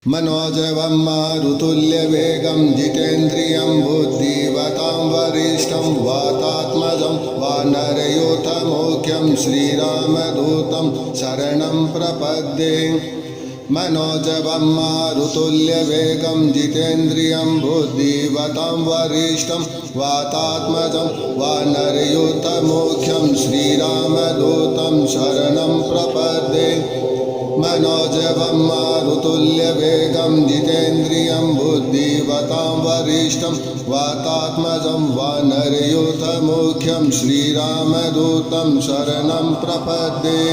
मनोजवं मारुतुल्यवेगं जितेन्द्रियं बुद्धिवतां वरिष्ठं वातात्मजं वानरयूथमुख्यं श्रीरामदूतं शरणं प्रपद्ये। मनोजवं मारुतुल्यवेगं जितेन्द्रियं बुद्धिवतां वरिष्ठं वातात्मजं वानरयूथमुख्यं श्रीरामदूतं शरणं प्रपद्ये। मनोजवं मारुतुल्यवेगं जितेन्द्रियं बुद्धिवतां वरिष्ठं वातात्मजं वानरयूथमुख्यं श्रीरामदूतं शरणं प्रपद्ये।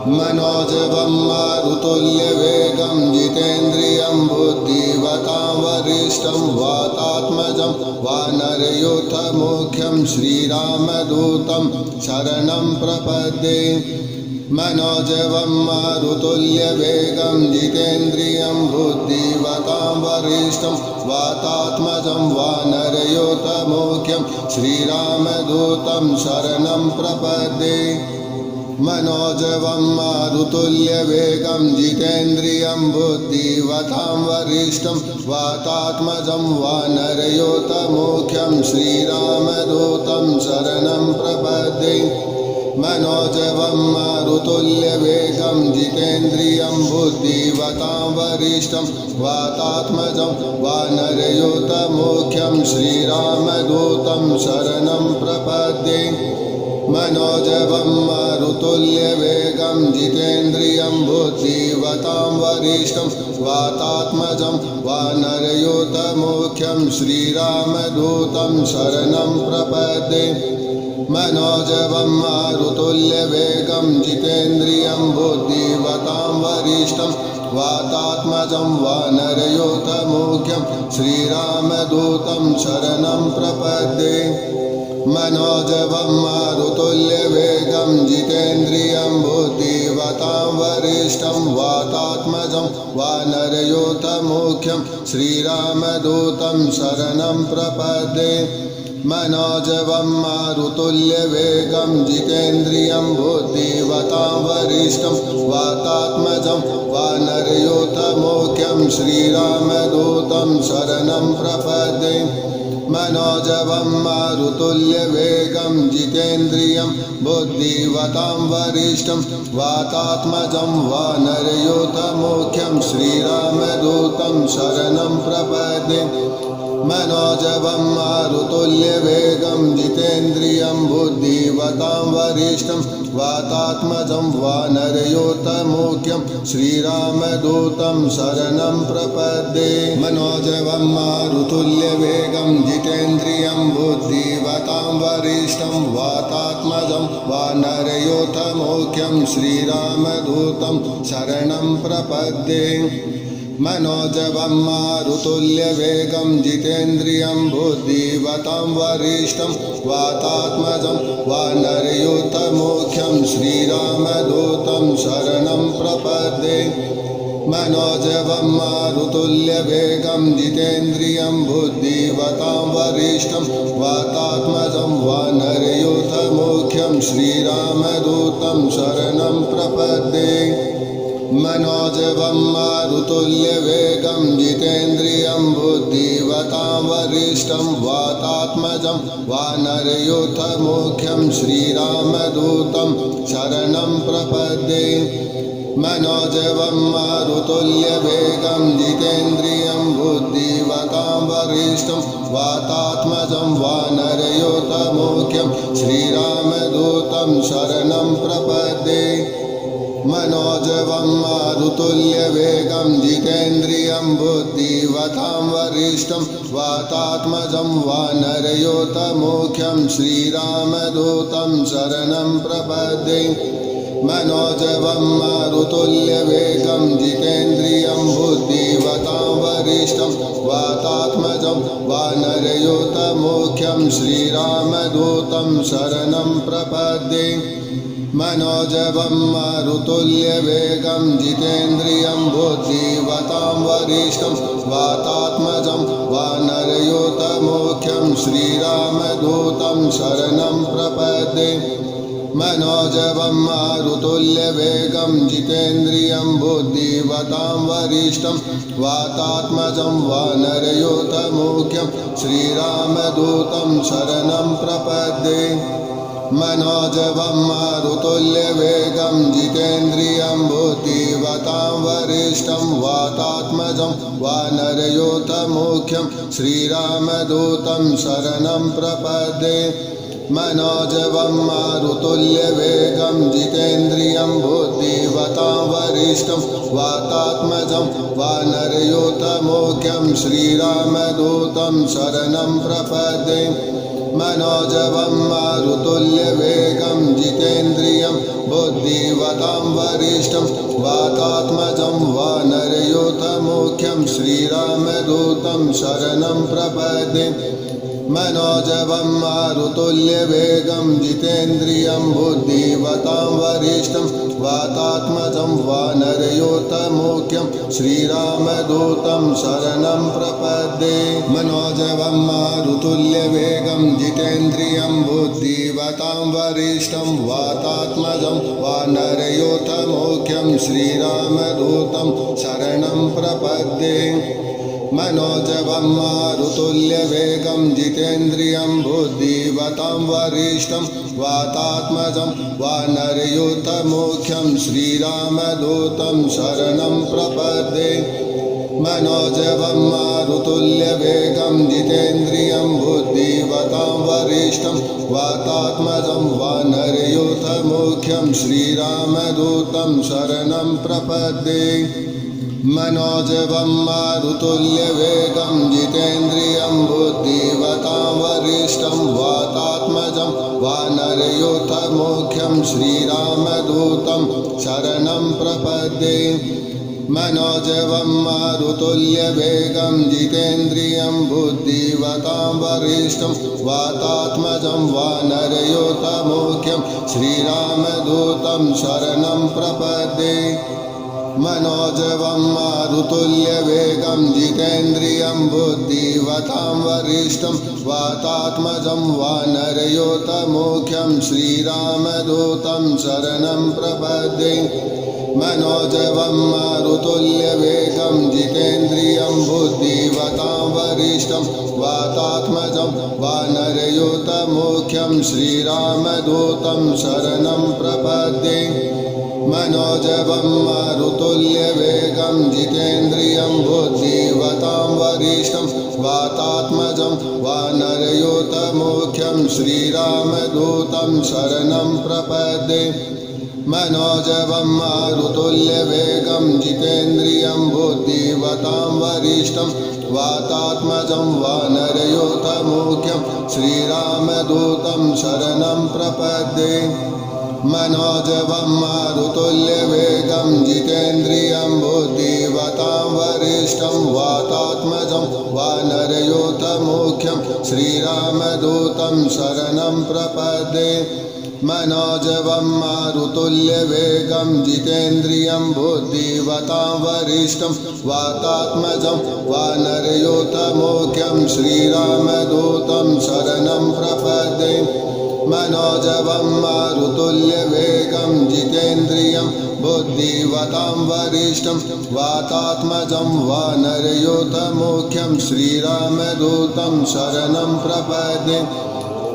मनोजवं मारुतुल्यवेगं जितेन्द्रियं बुद्धिवतां वरिष्ठं वातात्मजं वानरयूथमुख्यं श्रीरामदूतं शरणं प्रपद्ये। मनोजवं मारुतुल्यवेगं जितेन्द्रियं बुद्धिवतां वरिष्ठं वातात्मजं वानरयूथमुख्यं श्रीरामदूतं शरणं प्रपद्ये। मनोजवं मारुतुल्यवेगं जितेन्द्रियं बुद्धिवतां वरिष्ठं वातात्मजं वानरयूथमुख्यं श्रीरामदूतं शरणं प्रपद्ये। मनोजवं मारुतुल्यवेगं जितेन्द्रियं बुद्धिवतां वरिष्ठं वातात्मजं वानरयूथमुख्यं श्रीरामदूतं शरणं प्रपद्ये। मनोजवं मारुतुल्यवेगं जितेन्द्रियं बुद्धिवतां वरिष्ठं वातात्मजं वानरयूथमुख्यं श्रीरामदूतं शरणं प्रपद्ये। मनोजवं मारुतुल्यवेगं जितेन्द्रियं बुद्धिवतां वरिष्ठं वातात्मजं वानरयूथमुख्यं श्रीरामदूतं शरणं प्रपद्ये। मनोजवं मारुतुल्यवेगं जितेन्द्रियं बुद्धिवतां वरिष्ठं वातात्मजं वानरयूथमुख्यं श्रीरामदूतं शरणं प्रपद्ये। मनोजवं मारुतुल्यवेगं जितेन्द्रियं बुद्धिवतां वरिष्ठं वातात्मजं वानरयूथमुख्यं श्रीरामदूतं शरणं प्रपद्ये। मनोजवं मारुतुल्यवेगं जितेन्द्रियं बुद्धिवतां वरिष्ठं वातात्मजं वानरयूथमुख्यं श्रीरामदूतं शरणं प्रपद्ये। मनोजवं मारुतुल्यवेगं जितेन्द्रियं बुद्धिवतां वरिष्ठं वातात्मजं वानरयूथमुख्यं श्रीरामदूतं शरणं प्रपद्ये। मनोजवं मारुतुल्यवेगं जितेन्द्रियं बुद्धिवतां वरिष्ठं वातात्मजं वानरयूथमुख्यं श्रीरामदूतं शरणं प्रपद्ये। मनोजवं मारुतुल्यवेगं जितेन्द्रियं बुद्धिवतां वरिष्ठं वातात्मजं वानरयूथमुख्यं श्रीरामदूतं शरणं प्रपद्ये। मनोजवं मारुतुल्यवेगं जितेन्द्रियं बुद्धिवतां वरिष्ठं वातात्मजं वानरयूथमुख्यं श्रीरामदूतं शरणं प्रपद्ये। मनोजवं मारुतुल्यवेगं जितेन्द्रियं बुद्धिवतां वरिष्ठं वातात्मजं वानरयूथमुख्यं श्रीरामदूतं शरणं प्रपद्ये। मनोजवं मारुतुल्यवेगं जितेन्द्रियं बुद्धिवतां वरिष्ठं वातात्मजं वानरयूथमुख्यं श्रीरामदूतं शरणं प्रपद्ये। मनोजवं मारुतुल्यवेगं जितेन्द्रियं बुद्धिवतां वरिष्ठं वातात्मजं वानरयूथमुख्यं श्रीरामदूतं शरणं प्रपद्ये। मनोजवं मारुतुल्यवेगं जितेन्द्रियं बुद्धिवतां वरिष्ठं वातात्मजं वानरयूथमुख्यं श्रीरामदूतं शरणं प्रपद्ये। मनोजवं मारुतुल्यवेगं जितेन्द्रियं बुद्धिवतां वरिष्ठं वातात्मजं वानरयूथमुख्यं श्रीरामदूतं शरणं प्रपद्ये। मनोजवं मारुतुल्यवेगं जितेन्द्रियं बुद्धिवतां वरिष्ठं वातात्मजं वानरयूथमुख्यं श्रीरामदूतं शरणं प्रपद्ये मनोजवं मारुतुल्यवेगं जितेन्द्रियं बुद्धिवतां वरिष्ठं वातात्मजं वानरयूथमुख्यं श्रीरामदूतं शरणं प्रपद्ये मनोजवं मारुतुल्यवेगं जितेन्द्रियं बुद्धिवतां वरिष्ठं वातात्मजं वानरयूथमुख्यं श्रीरामदूतं शरणं प्रपद्ये मनोजवं मारुतुल्यवेगं जितेन्द्रियं बुद्धिवतां वरिष्ठं वातात्मजं वानरयूथमुख्यं श्रीरामदूतं शरणं प्रपद्ये मनोजवं मारुतुल्यवेगं जितेन्द्रियं बुद्धिवतां वरिष्ठं वातात्मजं वानरयूथमुख्यं श्रीरामदूतं शरणं प्रपद्ये मनोजवं मारुतुल्यवेगं जितेन्द्रियं बुद्धिवतां वरिष्ठं वातात्मजं वानरयूथमुख्यं श्रीरामदूतं शरणं प्रपद्ये मनोजवं मारुतुल्यवेगं जितेन्द्रियं बुद्धिवतां वरिष्ठं वातात्मजं वानरयूथमुख्यं श्रीरामदूतं शरणं प्रपद्ये मनोजवं मारुतुल्यवेगं जितेन्द्रियं बुद्धिवतां वरिष्ठं वातात्मजं वानरयूथमुख्यं श्रीरामदूतं शरणं प्रपद्ये मनोजवं मारुतुल्यवेगं जितेन्द्रियं बुद्धिवतां वरिष्ठं वातात्मजं वानरयूथमुख्यं श्रीरामदूतं शरणं प्रपद्ये मनोजवं मारुतुल्यवेगं जितेन्द्रियं बुद्धिवतां वरिष्ठं वातात्मजं वानरयूथमुख्यं श्रीरामदूतं शरणं प्रपद्ये मनोजवं मारुतुल्यवेगं जितेन्द्रियं बुद्धिवतां वरिष्ठं वातात्मजं वानरयूथमुख्यं श्रीरामदूतं शरणं प्रपद्ये मनोजवं मारुतुल्यवेगं जितेन्द्रियं बुद्धिवतां वरिष्ठं वातात्मजं वानरयूथमुख्यं श्रीरामदूतं शरणं प्रपद्ये मनोजवं मारुतुल्यवेगं जितेन्द्रियं बुद्धिवतां वरिष्ठं वातात्मजं वानरयूथमुख्यं श्रीरामदूतं शरणं प्रपद्ये मनोजवं मारुतुल्यवेगं जितेन्द्रियं बुद्धिवतां वरिष्ठं वातात्मजं वानरयूथमुख्यं श्रीरामदूतं शरणं प्रपद्ये मनोजवं मारुतुल्यवेगं जितेन्द्रियं बुद्धिवतां वरिष्ठं वातात्मजं वानरयूथमुख्यं श्रीरामदूतं शरणं प्रपद्ये मनोजवं मारुतुल्यवेगं जितेन्द्रियं बुद्धिवतां वरिष्ठं वातात्मजं वानरयूथमुख्यं श्रीरामदूतं शरणं प्रपद्ये मनोजवं मारुतुल्यवेगं जितेन्द्रियं बुद्धिवतां वरिष्ठं वातात्मजं वानरयूथमुख्यं श्रीरामदूतं शरणं प्रपद्ये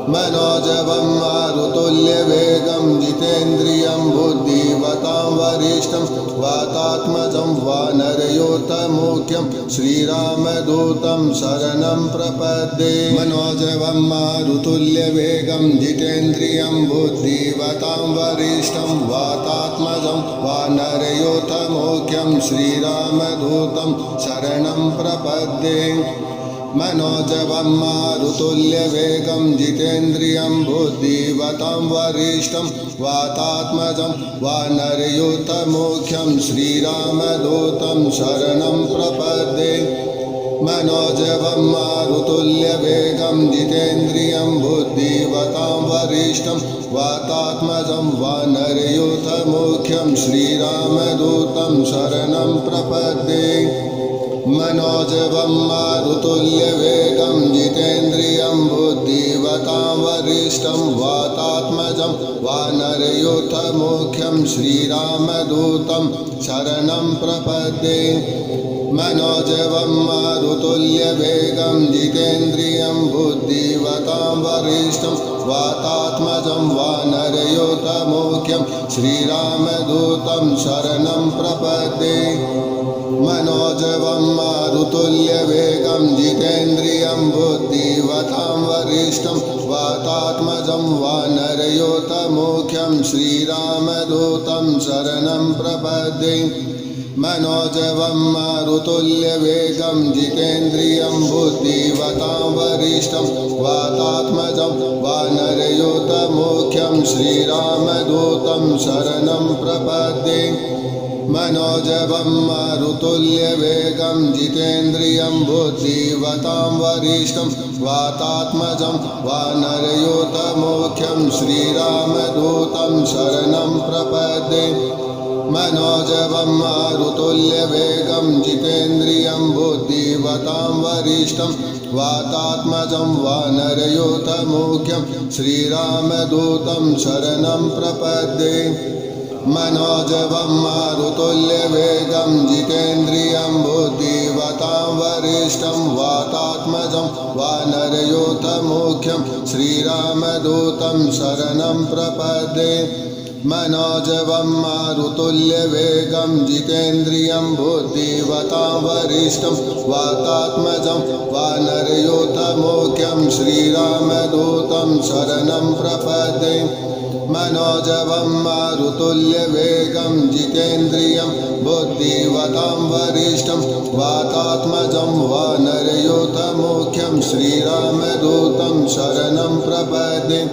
मनोजवं मारुतुल्यवेगं जितेन्द्रियं बुद्धिवतां वरिष्ठं वातात्मजं वानरयूथमुख्यं श्रीरामदूतं शरणं प्रपद्ये मनोजवं मारुतुल्यवेगं जितेन्द्रियं बुद्धिवतां वरिष्ठं वातात्मजं वानरयूथमुख्यं श्रीरामदूतं शरणं प्रपद्ये मनोजवं मारुतुल्यवेगं जितेन्द्रियं बुद्धिवतां वरिष्ठं वातात्मजं वानरयूथमुख्यं श्रीरामदूतं शरणं प्रपद्ये मनोजवं मारुतुल्यवेगं जितेन्द्रियं बुद्धिवतां वरिष्ठं वातात्मजं वानरयूथमुख्यं श्रीरामदूतं शरणं प्रपद्ये मनोजवं मारुतुल्यवेगं जितेन्द्रियं बुद्धिवतां बुद्धिवतां वरिष्ठं वातात्मजं वानरयूथमुख्यं श्रीरामदूतं शरणं प्रपद्ये मनोजवं मारुतुल्यवेगं जितेन्द्रियं बुद्धिवतां वरिष्ठं वातात्मजं वानरयूथमुख्यं श्रीरामदूतं शरणं प्रपद्ये मनोजवं मारुतुल्यवेगं जितेन्द्रियं बुद्धिवतां वरिष्ठं वातात्मजं वानरयूथमुख्यं श्रीरामदूतं शरणं प्रपद्ये मनोजवं मारुतुल्यवेगं जितेन्द्रियं बुद्धिवतां वरिष्ठं वातात्मजं वानरयूथमुख्यं श्रीरामदूतं शरणं प्रपद्ये मनोजवं मारुतुल्यवेगं जितेन्द्रियं बुद्धिवतां वरिष्ठं वातात्मजं वानरयूथमुख्यं श्रीरामदूतं शरणं प्रपद्ये मनोजवं मारुतुल्यवेगं जितेन्द्रियं बुद्धिवतां वरिष्ठं वातात्मजं वानरयूथमुख्यं श्रीरामदूतं शरणं प्रपद्ये मनोजवं मारुतुल्यवेगं जितेन्द्रियं बुद्धिवतां वरिष्ठं वातात्मजं वानरयूथमुख्यं श्रीरामदूतं शरणं प्रपद्ये मनोजवं मारुतुल्यवेगं जितेन्द्रियं बुद्धिवतां वरिष्ठं वातात्मजं वानरयूथमुख्यं श्रीरामदूतं शरणं प्रपद्ये मनोजवं मारुतुल्यवेगं जितेन्द्रियं बुद्धिवतां वरिष्ठं वातात्मजं वानरयूथमुख्यं श्रीरामदूतं शरणं प्रपद्ये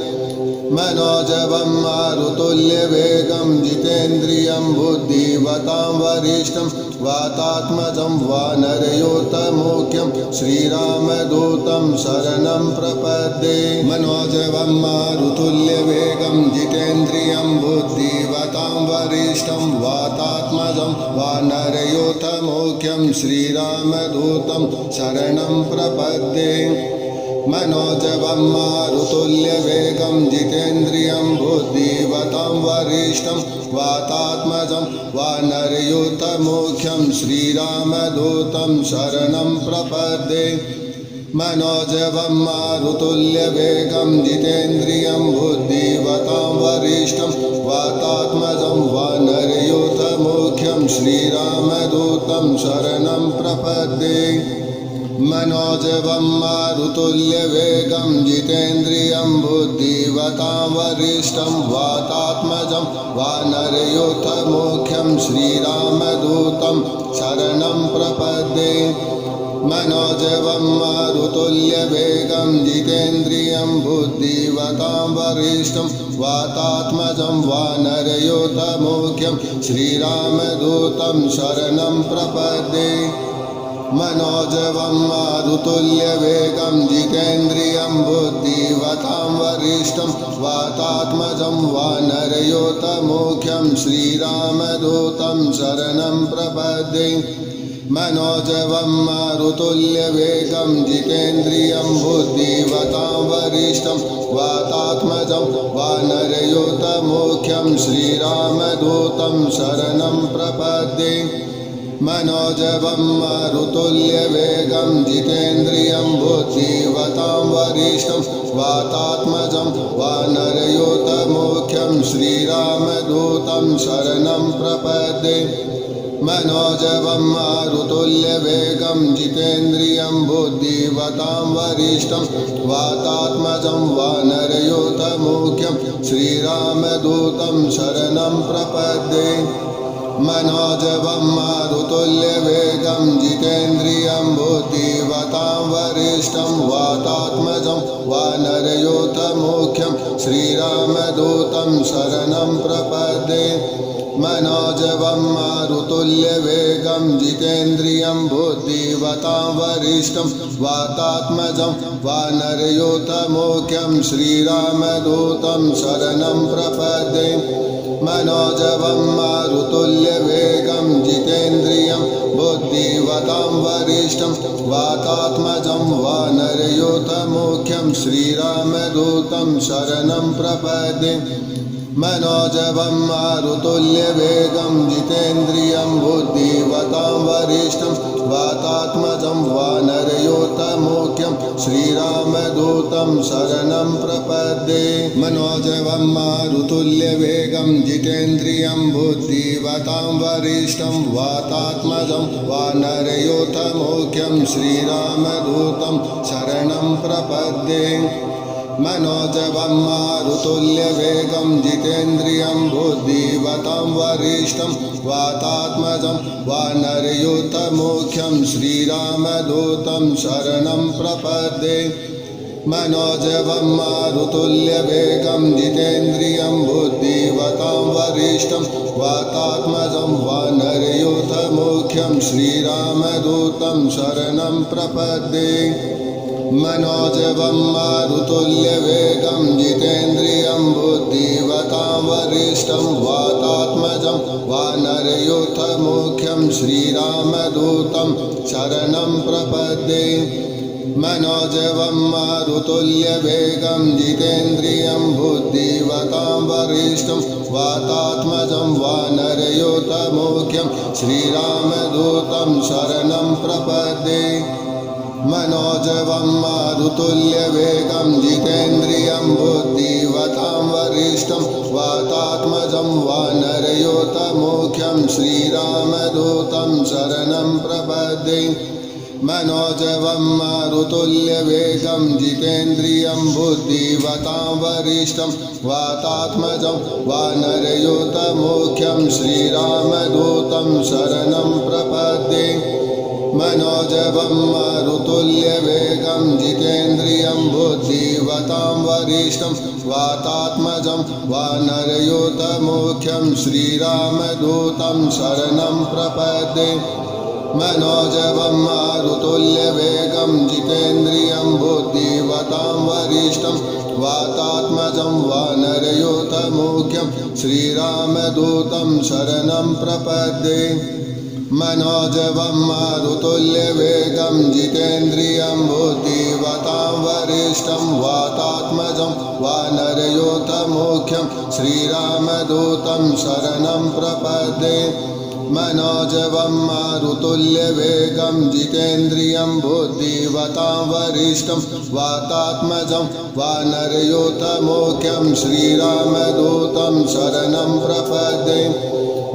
मनोजवं मारुतुल्यवेगं जितेन्द्रियं बुद्धिवतां वरिष्ठं वातात्मजं वानरयूथमुख्यं श्रीरामदूतं शरणं प्रपद्ये मनोजवं मारुतुल्यवेगं जितेन्द्रियं बुद्धिवतां वरिष्ठं वातात्मजं वानरयूथमुख्यं श्रीरामदूतं शरणं प्रपद्ये मनोजवं मारुतुल्यवेगं जितेन्द्रियं बुद्धिवतां वरिष्ठं वातात्मजं वानरयूथमुख्यं श्रीरामदूतं शरणं प्रपद्ये मनोजवं मारुतुल्यवेगं जितेन्द्रियं बुद्धिवतां वरिष्ठं वातात्मजं वानरयूथमुख्यं श्रीरामदूतं शरणं प्रपद्ये मनोजवं मारुतुल्यवेगं जितेन्द्रियं बुद्धिवतां वरिष्ठं वातात्मजं वानरयूथमुख्यं श्रीरामदूतं शरणं प्रपद्ये मनोजवं मारुतुल्यवेगं जितेन्द्रियं बुद्धिवतां वरिष्ठं वातात्मजं वानरयूथमुख्यं श्रीरामदूतं शरणं प्रपद्ये मनोजवं मारुतुल्यवेगं जितेन्द्रियं बुद्धिवतां वरिष्ठं वातात्मजं वानरयूथमुख्यं श्रीरामदूतं शरणं प्रपद्ये मनोजवं मारुतुल्यवेगं जितेन्द्रियं बुद्धिवतां वरिष्ठं वातात्मजं वानरयूथमुख्यं श्रीरामदूतं शरणं प्रपद्ये मनोजवं मारुतुल्यवेगं जितेन्द्रियं बुद्धिवतां वरिष्ठं वातात्मजं वानरयूथमुख्यं श्रीरामदूतं शरणं प्रपद्ये मनोजवं मारुतुल्यवेगं जितेन्द्रियं बुद्धिवतां वरिष्ठं वातात्मजं वानरयूथमुख्यं श्रीरामदूतं शरणं प्रपद्ये मनोजवं मारुतुल्यवेगं जितेन्द्रियं बुद्धिवतां वरिष्ठं वातात्मजं वानरयूथमुख्यं श्रीरामदूतं शरणं प्रपद्ये मनोजवं मारुतुल्यवेगं जितेन्द्रियं बुद्धिवतां वरिष्ठं वातात्मजं वानरयूथमुख्यं श्रीरामदूतं शरणं प्रपद्ये मनोजवं मारुतुल्यवेगं जितेन्द्रियं बुद्धिवतां वरिष्ठं वातात्मजं वानरयूथमुख्यं श्रीरामदूतं शरणं प्रपद्ये मनोजवं मारुतुल्यवेगं जितेन्द्रियं बुद्धिवतां वरिष्ठं वातात्मजं वानरयूथमुख्यं श्रीरामदूतं शरणं प्रपद्ये मनोजवं मारुतुल्यवेगं जितेन्द्रियं बुद्धिवतां वरिष्ठं वातात्मजं वानरयूथमुख्यं श्रीरामदूतं शरणं प्रपद्ये मनोजवं मारुतुल्यवेगं जितेन्द्रियं बुद्धिवतां वरिष्ठं वातात्मजं वानरयूथमुख्यं श्रीरामदूतं शरणं प्रपद्ये मनोजवं मारुतुल्यवेगं जितेन्द्रियं बुद्धिवतां वरिष्ठं वातात्मजं वानरयूथमुख्यं श्रीरामदूतं शरणं प्रपद्ये मनोजवं मारुतुल्यवेगं जितेन्द्रियं बुद्धिवतां वरिष्ठं वातात्मजं वानरयूथमुख्यं श्रीरामदूतं शरणं प्रपद्ये मनोजवं मारुतुल्यवेगं जितेन्द्रियं बुद्धिवतां वरिष्ठं वातात्मजं वानरयूथमुख्यं श्रीरामदूतं शरणं प्रपद्ये मनोजवं मारुतुल्यवेगं जितेन्द्रियं बुद्धिवतां वरिष्ठं वातात्मजं वानरयूथमुख्यं श्रीरामदूतं शरणं प्रपद्ये मनोजवं मारुतुल्यवेगं जितेन्द्रियं बुद्धिवतां वरिष्ठं वातात्मजं वानरयूथमुख्यं श्रीरामदूतं शरणं प्रपद्ये मनोजवं मारुतुल्यवेगं जितेन्द्रियं बुद्धिवतां वरिष्ठं वातात्मजं वानरयूथमुख्यं श्रीरामदूतं शरणं प्रपद्ये मनोजवं मारुतुल्यवेगं जितेन्द्रियं बुद्धिवतां वरिष्ठं वातात्मजं वानरयूथमुख्यं श्रीरामदूतं शरणं प्रपद्ये मनोजवं मारुतुल्यवेगं जितेन्द्रियं बुद्धिवतां वरिष्ठं वातात्मजं वानरयूथमुख्यं श्रीरामदूतं शरणं प्रपद्ये मनोजवं मारुतुल्यवेगं जितेन्द्रियं बुद्धिवतां वरिष्ठं वातात्मजं वानरयूथमुख्यं श्रीरामदूतं शरणं प्रपद्ये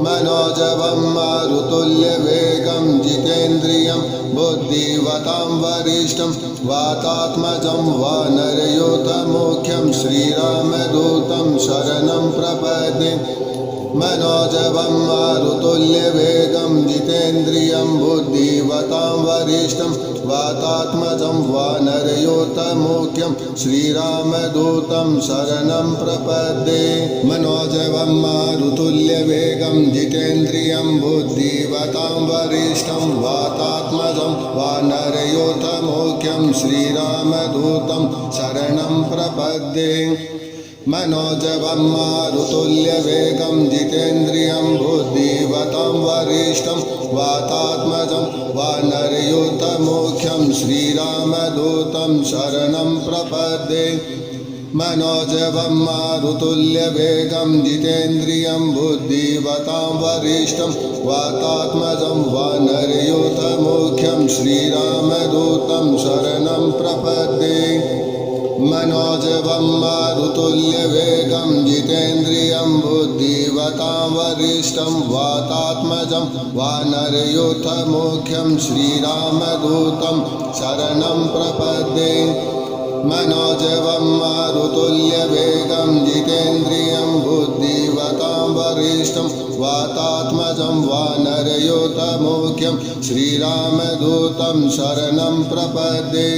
मनोजवं मारुतुल्यवेगं जितेन्द्रियं बुद्धिवतां वरिष्ठं वातात्मजं वानरयूथमुख्यं श्रीरामदूतं शरणं प्रपद्ये मनोजवं मारुतुल्यवेगं जितेन्द्रियं बुद्धिवतां वरिष्ठं वातात्मजं वानरयूथमुख्यं श्रीरामदूतं शरणं प्रपद्ये मनोजवं मारुतुल्यवेगं जितेन्द्रियं बुद्धिवतां वरिष्ठं वातात्मजं वानरयूथमुख्यं श्रीरामदूतं शरणं प्रपद्ये मनोजवं मारुतुल्यवेगं जितेन्द्रियं बुद्धिवतां वरिष्ठं वातात्मजं वानरयूथमुख्यं श्रीरामदूतं शरणं प्रपद्ये मनोजवं मारुतुल्यवेगं जितेन्द्रियं बुद्धिवतां वरिष्ठं वातात्मजं वानरयूथमुख्यं श्रीरामदूतं शरणं प्रपद्ये मनोजवं मारुतुल्यवेगं जितेन्द्रियं बुद्धिवतां वरिष्ठं वातात्मजं वानरयूथमुख्यं श्रीरामदूतं शरणं प्रपद्ये मनोजवं मारुतुल्यवेगं जितेन्द्रियं बुद्धिवतां वरिष्ठं वातात्मजं वानरयूथमुख्यं श्रीरामदूतं शरणं प्रपद्ये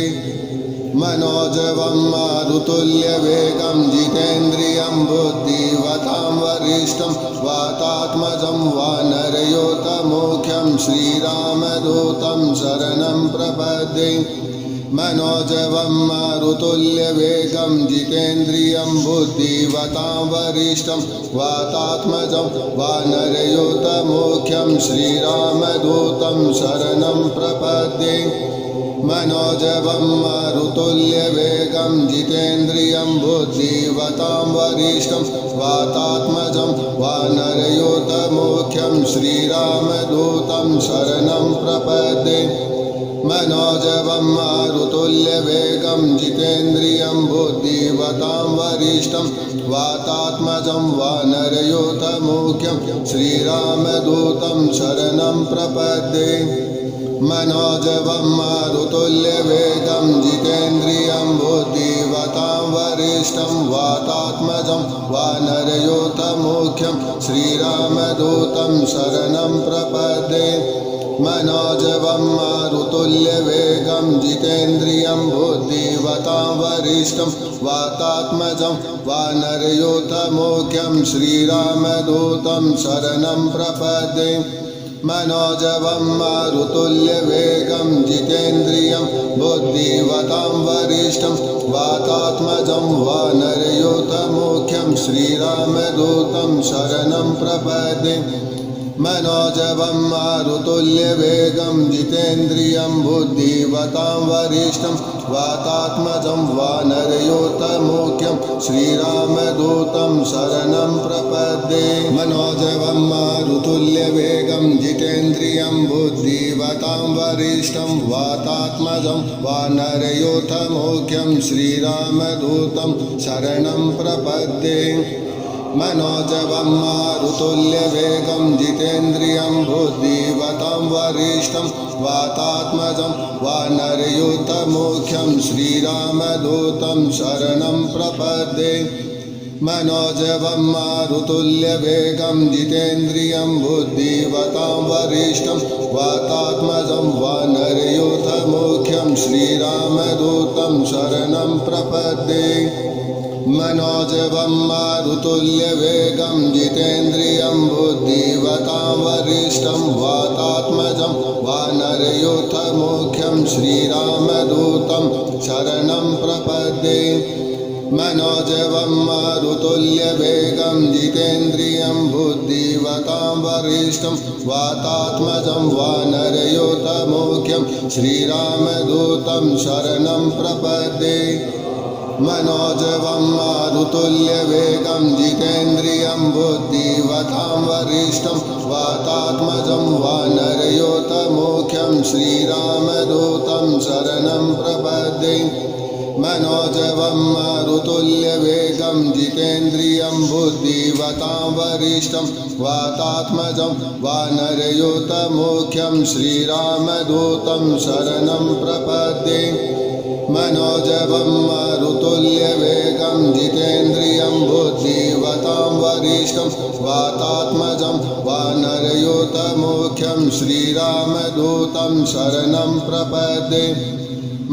मनोजवं मारुतुल्यवेगं जितेन्द्रियं बुद्धिवतां वरिष्ठं वातात्मजं वानरयूथमुख्यं श्रीरामदूतं शरणं प्रपद्ये मनोजवं मारुतुल्यवेगं जितेन्द्रियं बुद्धिवतां वरिष्ठं वातात्मजं वानरयूथमुख्यं श्रीरामदूतं शरणं प्रपद्ये मनोजवं मारुतुल्यवेगं जितेन्द्रियं बुद्धिवतां वरिष्ठं वातात्मजं वानरयूथमुख्यं श्रीरामदूतं शरणं प्रपद्ये मनोजवं मारुतुल्यवेगं जितेन्द्रियं बुद्धिवतां वरिष्ठं वातात्मजं वानरयूथमुख्यं श्रीरामदूतं शरणं प्रपद्ये मनोजवं मारुतुल्यवेगं जितेन्द्रियं बुद्धिवतां वरिष्ठं वातात्मजं वानरयूथमुख्यं श्रीरामदूतं शरणं प्रपद्ये मनोजवं मारुतुल्यवेगं जितेन्द्रियं बुद्धिवतां वरिष्ठं वातात्मजं वानरयूथमुख्यं श्रीरामदूतं शरणं प्रपद्ये मनोजवं मारुतुल्यवेगं जितेन्द्रियं बुद्धिवतां वरिष्ठं वातात्मजं वानरयूथमुख्यं श्रीरामदूतं शरणं प्रपद्ये मनोजवं मारुतुल्यवेगं जितेन्द्रियं बुद्धिवतां वरिष्ठं वातात्मजं वानरयूथमुख्यं श्रीरामदूतं शरणं प्रपद्ये मनोजवं मारुतुल्यवेगं जितेन्द्रियं बुद्धिवतां वरिष्ठं वातात्मजं वानरयूथमुख्यं श्रीरामदूतं शरणं प्रपद्ये मनोजवं मारुतुल्यवेगं जितेन्द्रियं बुद्धिवतां वरिष्ठं वातात्मजं वानरयूथमुख्यं श्रीरामदूतं शरणं प्रपद्ये मनोजवं मारुतुल्यवेगं जितेन्द्रियं बुद्धिवतां वरिष्ठं वातात्मजं वानरयूथमुख्यं श्रीरामदूतं शरणं प्रपद्ये मनोजवं मारुतुल्यवेगं जितेन्द्रियं बुद्धिवतां वरिष्ठं वातात्मजं वानरयूथमुख्यं श्रीरामदूतं शरणं प्रपद्ये मनोजवं मारुतुल्यवेगं जितेन्द्रियं बुद्धिवतां वरिष्ठं वातात्मजं वानरयूथमुख्यं श्रीरामदूतं शरणं प्रपद्ये मनोजवं मारुतुल्यवेगं जितेन्द्रियं बुद्धिवतां वरिष्ठं वातात्मजं वानरयूथमुख्यं श्रीरामदूतं शरणं प्रपद्ये मनोजवं मारुतुल्यवेगं जितेन्द्रियं बुद्धिवतां वरिष्ठं वातात्मजं वानरयूथमुख्यं श्रीरामदूतं शरणं प्रपद्ये मनोजवं मारुतुल्यवेगं जितेन्द्रियं बुद्धिवतां वरिष्ठं वातात्मजं वानरयूथमुख्यं श्रीरामदूतं शरणं प्रपद्ये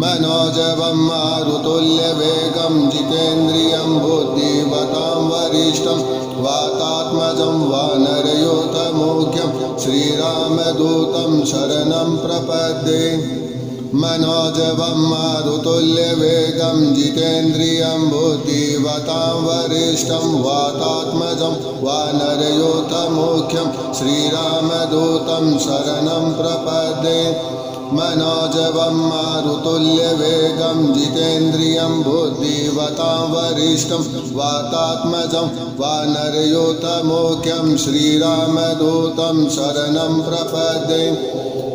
मनोजवं मारुतुल्यवेगं जितेन्द्रियं बुद्धिवतां वरिष्ठं वातात्मजं वानरयूथमुख्यं श्रीरामदूतं शरणं प्रपद्ये मनोजवं मारुतुल्यवेगं जितेन्द्रियं बुद्धिवतां वरिष्ठं वातात्मजं वानरयूथमुख्यं श्रीरामदूतं शरणं प्रपद्ये मनोजवं मारुतुल्यवेगं जितेन्द्रियं बुद्धिवतां वरिष्ठं वातात्मजं वानरयूथमुख्यं श्रीरामदूतं शरणं प्रपद्ये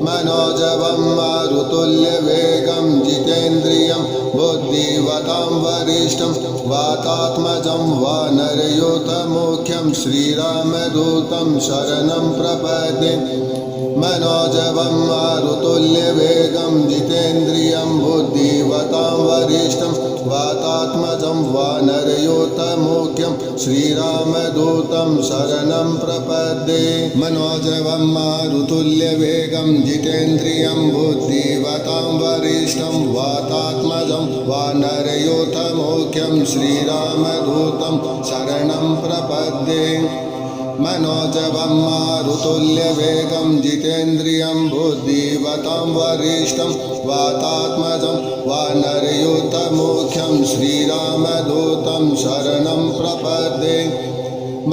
मनोजवं मारुतुल्यवेगं जितेन्द्रियं बुद्धिवतां वरिष्ठं वातात्मजं वानरयूथमुख्यं श्रीरामदूतं शरणं प्रपद्ये मनोजवं मारुतुल्यवेगं जितेन्द्रियं बुद्धिवतां वरिष्ठं वातात्मजं वानरयूथमुख्यं श्रीरामदूतं शरणं प्रपद्ये मनोजवं मारुतुल्यवेगं जितेन्द्रियं बुद्धिवतां वरिष्ठं वातात्मजं वानरयूथमुख्यं श्रीरामदूतं शरणं प्रपद्ये मनोजवं मारुतुल्यवेगं जितेन्द्रियं बुद्धिवतां वरिष्ठं वातात्मजं वानरयूथमुख्यं श्रीरामदूतं शरणं प्रपद्ये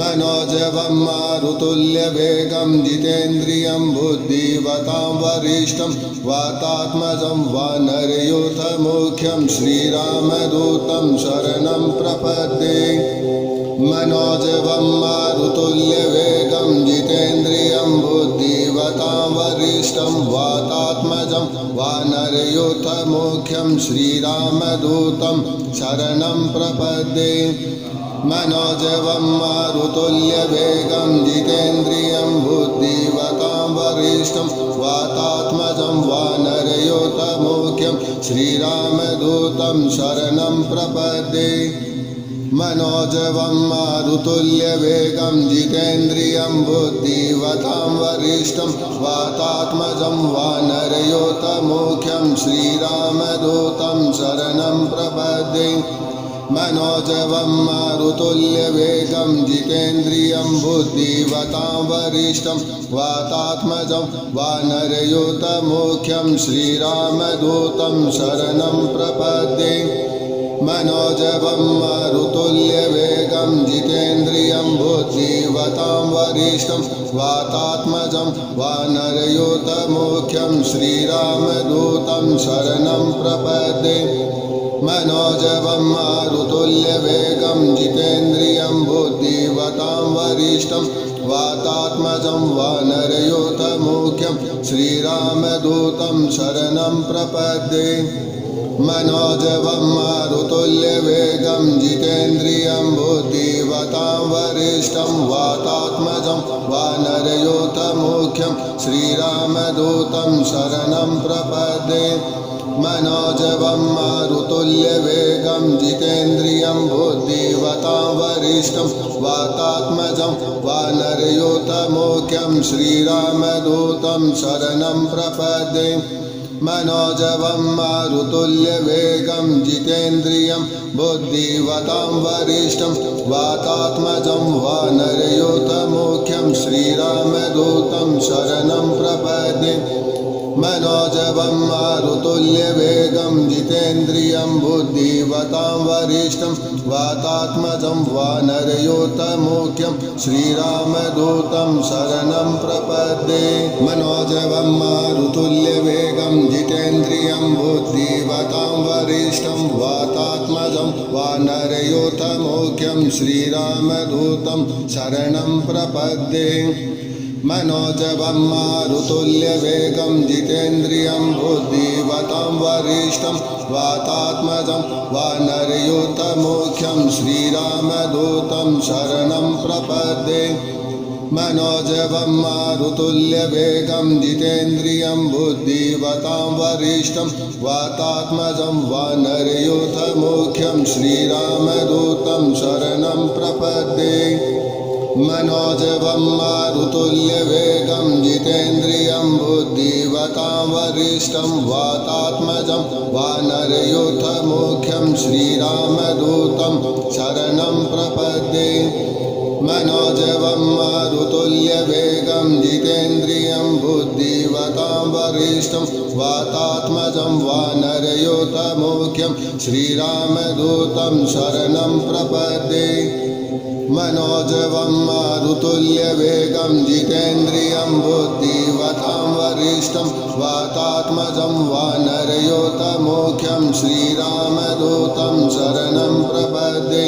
मनोजवं मारुतुल्यवेगं जितेन्द्रियं बुद्धिवतां वरिष्ठं वातात्मजं वानरयूथमुख्यं श्रीरामदूतं शरणं प्रपद्ये मनोजवं मारुतुल्यवेगं जितेन्द्रियं बुद्धिवतां वरिष्ठं वातात्मजं वानरयूथमुख्यं श्रीरामदूतं शरणं प्रपद्ये मनोजवं मारुतुल्यवेगं जितेन्द्रियं बुद्धिवतां वरिष्ठं वातात्मजं वानरयूथमुख्यं श्रीरामदूतं शरणं प्रपद्ये मनोजवं मारुतुल्यवेगं जितेन्द्रियं बुद्धिवतां वरिष्ठं वातात्मजं वानरयूथमुख्यं श्रीरामदूतं शरणं प्रपद्ये मनोजवं मारुतुल्यवेगं जितेन्द्रियं बुद्धिवतां वरिष्ठं वातात्मजं वानरयूथमुख्यं श्रीरामदूतं शरणं प्रपद्ये मनोजवं मारुतुल्यवेगं जितेन्द्रियं बुद्धिवतां वरिष्ठं वातात्मजं वानरयूथमुख्यं श्रीरामदूतं शरणं प्रपद्ये मनोजवं मारुतुल्यवेगं जितेन्द्रियं बुद्धिवतां वरिष्ठं वातात्मजं वानरयूथमुख्यं श्रीरामदूतं शरणं प्रपद्ये मनोजवं मारुतुल्यवेगं जितेन्द्रियं बुद्धिवतां वरिष्ठं वातात्मजं वानरयूथमुख्यं श्रीरामदूतं शरणं प्रपद्ये मनोजवं मारुतुल्यवेगं जितेन्द्रियं बुद्धिवतां वरिष्ठं वातात्मजं वानरयूथमुख्यं श्रीरामदूतं शरणं प्रपद्ये मनोजवं मारुतुल्यवेगं जितेन्द्रियं बुद्धिवतां वरिष्ठं वातात्मजं वानरयूथमुख्यं श्रीरामदूतं शरणं प्रपद्ये मनोजवं मारुतुल्यवेगं जितेन्द्रियं बुद्धिवतां वरिष्ठं वातात्मजं वानरयूथमुख्यं श्रीरामदूतं शरणं प्रपद्ये मनोजवं मारुतुल्यवेगं जितेन्द्रियं बुद्धिवतां वरिष्ठं वातात्मजं वानरयूथमुख्यं श्रीरामदूतं शरणं प्रपद्ये मनोजवं मारुतुल्यवेगं जितेन्द्रियं बुद्धिवतां वरिष्ठं वातात्मजं वानरयूथमुख्यं श्रीरामदूतं शरणं प्रपद्ये मनोजवं मारुतुल्यवेगं जितेन्द्रियं बुद्धिवतां वरिष्ठं वातात्मजं वानरयूथमुख्यं श्रीरामदूतं शरणं प्रपद्ये मनोजवं मारुतुल्यवेगं जितेन्द्रियं बुद्धिवतां वरिष्ठं वातात्मजं वानरयूथमुख्यं श्रीरामदूतं शरणं प्रपद्ये मनोजवं मारुतुल्यवेगं जितेन्द्रियं बुद्धिवतां वरिष्ठं वातात्मजं वानरयूथमुख्यं श्रीरामदूतं शरणं प्रपद्ये मनोजवं मारुतुल्यवेगं जितेन्द्रियं बुद्धिवतां वरिष्ठं वातात्मजं वानरयूथमुख्यं श्रीरामदूतं शरणं प्रपद्ये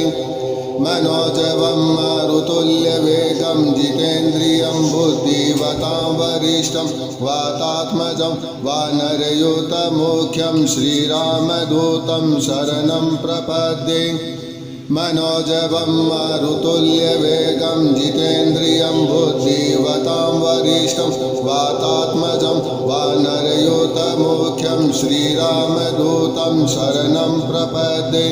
मनोजवं मारुतुल्यवेगं जितेन्द्रियं बुद्धिवतां वरिष्ठं वातात्मजं वानरयूथमुख्यं श्रीरामदूतं शरणं प्रपद्ये मनोजवं मारुतुल्यवेगं जितेन्द्रियं बुद्धिवतां वरिष्ठं वातात्मजं वानरयूथमुख्यं श्रीरामदूतं शरणं प्रपद्ये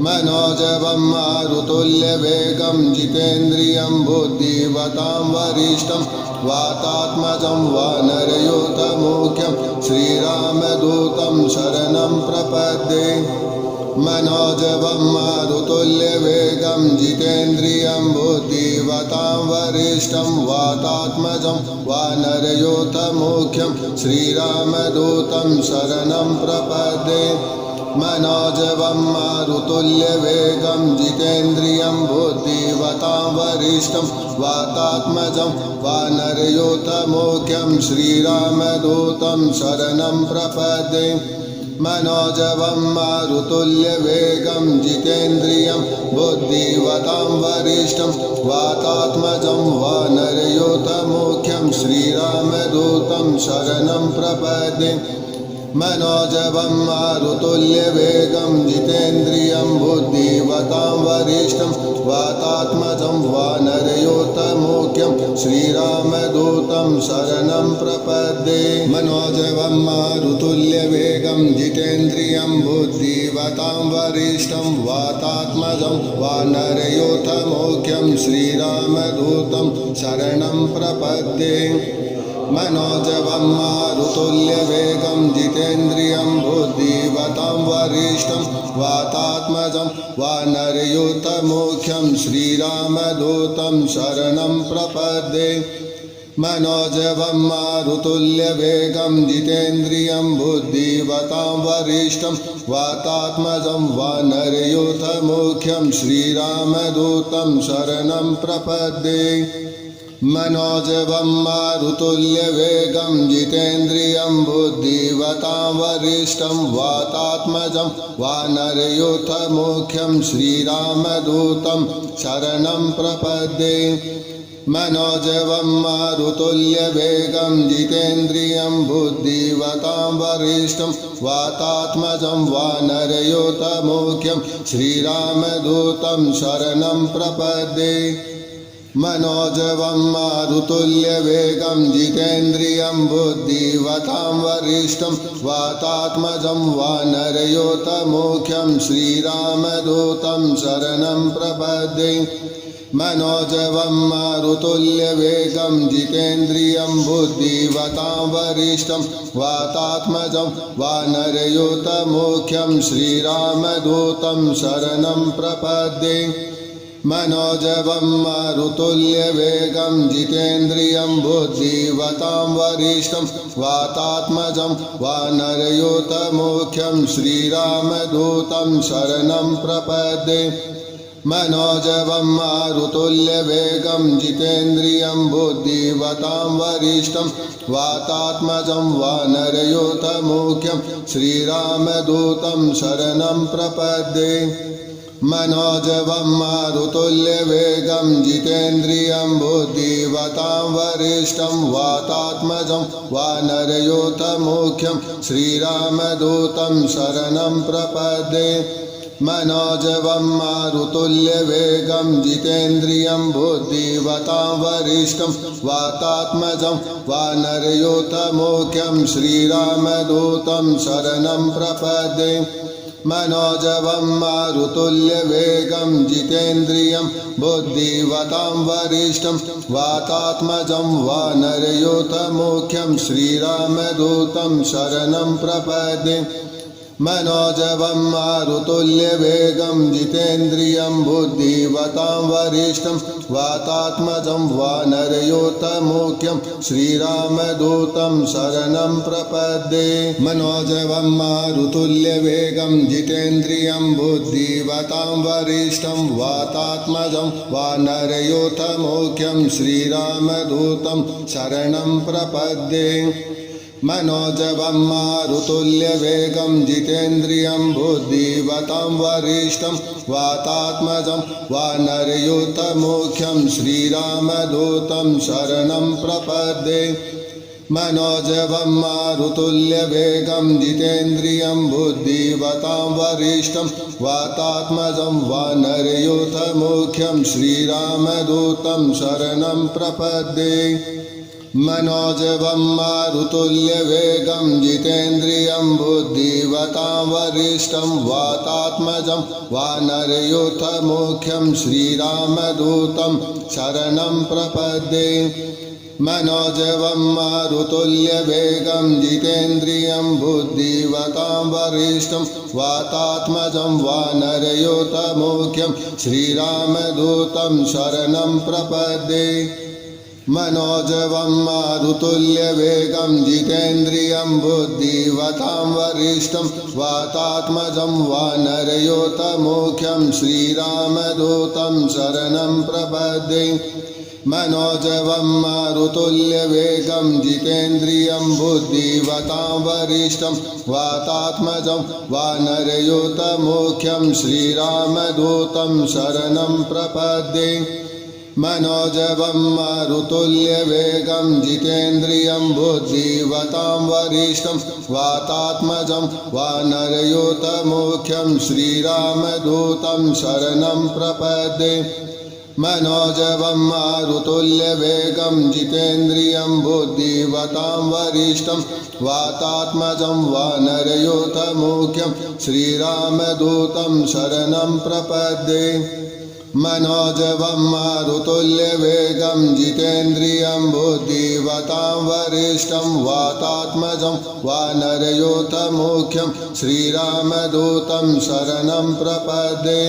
मनोजवं मारुतुल्यवेगं जितेन्द्रियं बुद्धिवतां वरिष्ठं वातात्मजं वानरयूथमुख्यं श्रीरामदूतं शरणं प्रपद्ये मनोजवं मारुतुल्यवेगं जितेन्द्रियं बुद्धिवतां वरिष्ठं वातात्मजं वानरयूथमुख्यं श्रीरामदूतं शरणं प्रपद्ये मनोजवं मारुतुल्यवेगं जितेन्द्रियं बुद्धिवतां वरिष्ठं वातात्मजं वानरयूथमुख्यं श्रीरामदूतं शरणं प्रपद्ये मनोजवं मारुतुल्यवेगं जितेन्द्रियं बुद्धिवतां वरिष्ठं वातात्मजं वानरयूथमुख्यं श्रीरामदूतं शरणं प्रपद्ये मनोजवं मारुतुल्यवेगं जितेन्द्रियं बुद्धिवतां वरिष्ठं वातात्मजं वानरयूथमुख्यं श्रीरामदूतं शरणं प्रपद्ये मनोजवं मारुतुल्यवेगं जितेन्द्रियं बुद्धिवतां वरिष्ठं वातात्मजं वानरयूथमुख्यं श्रीरामदूतं शरणं प्रपद्ये मनोजवं मारुतुल्यवेगं जितेन्द्रियं बुद्धिवतां वरिष्ठं वातात्मजं वानरयूथमुख्यं श्रीरामदूतं शरणं प्रपद्ये मनोजवं मारुतुल्यवेगं जितेन्द्रियं बुद्धिवतां वरिष्ठं वातात्मजं वानरयूथमुख्यं श्रीरामदूतं शरणं प्रपद्ये मनोजवं मारुतुल्यवेगं जितेन्द्रियं बुद्धिवतां वरिष्ठं वातात्मजं वानरयूथमुख्यं श्रीरामदूतं शरणं प्रपद्ये मनोजवं मारुतुल्यवेगं जितेन्द्रियं बुद्धिवतां वरिष्ठं वातात्मजं वानरयूथमुख्यं श्रीरामदूतं शरणं प्रपद्ये मनोजवं मारुतुल्यवेगं जितेन्द्रियं बुद्धिवतां वरिष्ठं वातात्मजं वानरयूथमुख्यं श्रीरामदूतं शरणं प्रपद्ये मनोजवं मारुतुल्यवेगं जितेन्द्रियं बुद्धिवतां वरिष्ठं वातात्मजं वानरयूथमुख्यं श्रीरामदूतं शरणं प्रपद्ये मनोजवं मारुतुल्यवेगं जितेन्द्रियं बुद्धिवतां वरिष्ठं वातात्मजं वानरयूथमुख्यं श्रीरामदूतं शरणं प्रपद्ये मनोजवं मारुतुल्यवेगं जितेन्द्रियं बुद्धिवतां वरिष्ठं वातात्मजं वानरयूथमुख्यं श्रीरामदूतं शरणं प्रपद्ये मनोजवं मारुतुल्यवेगं जितेन्द्रियं बुद्धिवतां वरिष्ठं वातात्मजं वानरयूथमुख्यं श्रीरामदूतं शरणं प्रपद्ये मनोजवं मारुतुल्यवेगं जितेन्द्रियं बुद्धिवतां वरिष्ठं वातात्मजं वानरयूथमुख्यं श्रीरामदूतं शरणं प्रपद्ये मनोजवं मारुतुल्यवेगं जितेन्द्रियं बुद्धिवतां वरिष्ठं वातात्मजं वानरयूथमुख्यं श्रीरामदूतं शरणं प्रपद्ये मनोजवं मारुतुल्यवेगं जितेन्द्रियं बुद्धिवतां वरिष्ठं वातात्मजं वानरयूथमुख्यं श्रीरामदूतं शरणं प्रपद्ये मनोजवं मारुतुल्यवेगं जितेन्द्रियं बुद्धिवतां वरिष्ठं वातात्मजं वानरयूथमुख्यं श्रीरामदूतं शरणं प्रपद्ये मनोजवं मारुतुल्यवेगं जितेन्द्रियं बुद्धिवतां वरिष्ठं वातात्मजं वानरयूथमुख्यं श्रीरामदूतं शरणं प्रपद्ये मनोजवं मारुतुल्यवेगं जितेन्द्रियं बुद्धिवतां वरिष्ठं वातात्मजं वानरयूथमुख्यं श्रीरामदूतं शरणं प्रपद्ये मनोजवं मारुतुल्यवेगं जितेन्द्रियं बुद्धिवतां वरिष्ठं वातात्मजं वानरयूथमुख्यं श्रीरामदूतं शरणं प्रपद्ये मनोजवं मारुतुल्यवेगं जितेन्द्रियं बुद्धिवतां वरिष्ठं वातात्मजं वानरयोतमुख्यं श्रीरामदूतं शरणं प्रपद्ये मनोजवं मारुतुल्यवेगं जितेन्द्रियं बुद्धिवतां वरिष्ठं वातात्मजं वानरयोतमुख्यं श्रीरामदूतं शरणं प्रपद्ये मनोजवं मारुतुल्यवेगं जितेन्द्रियं बुद्धिवतां वरिष्ठं वातात्मजं वानरयूतमुख्यं श्रीरामदूतं शरणं प्रपद्ये मनोजवं मारुतुल्यवेगं जितेन्द्रियं बुद्धिवतां वरिष्ठं वातात्मजं वानरयूतमुख्यं श्रीरामदूतं शरणं प्रपद्ये मनोजवं मारुतुल्यवेगं जितेन्द्रियं बुद्धिवतां वरिष्ठं वातात्मजं वानरयूतमुख्यं श्रीरामदूतं शरणं प्रपद्ये मनोजवं मारुतुल्यवेगं जितेन्द्रियं बुद्धिवतां वरिष्ठं वातात्मजं वानरयूतमुख्यं श्रीरामदूतं शरणं प्रपद्ये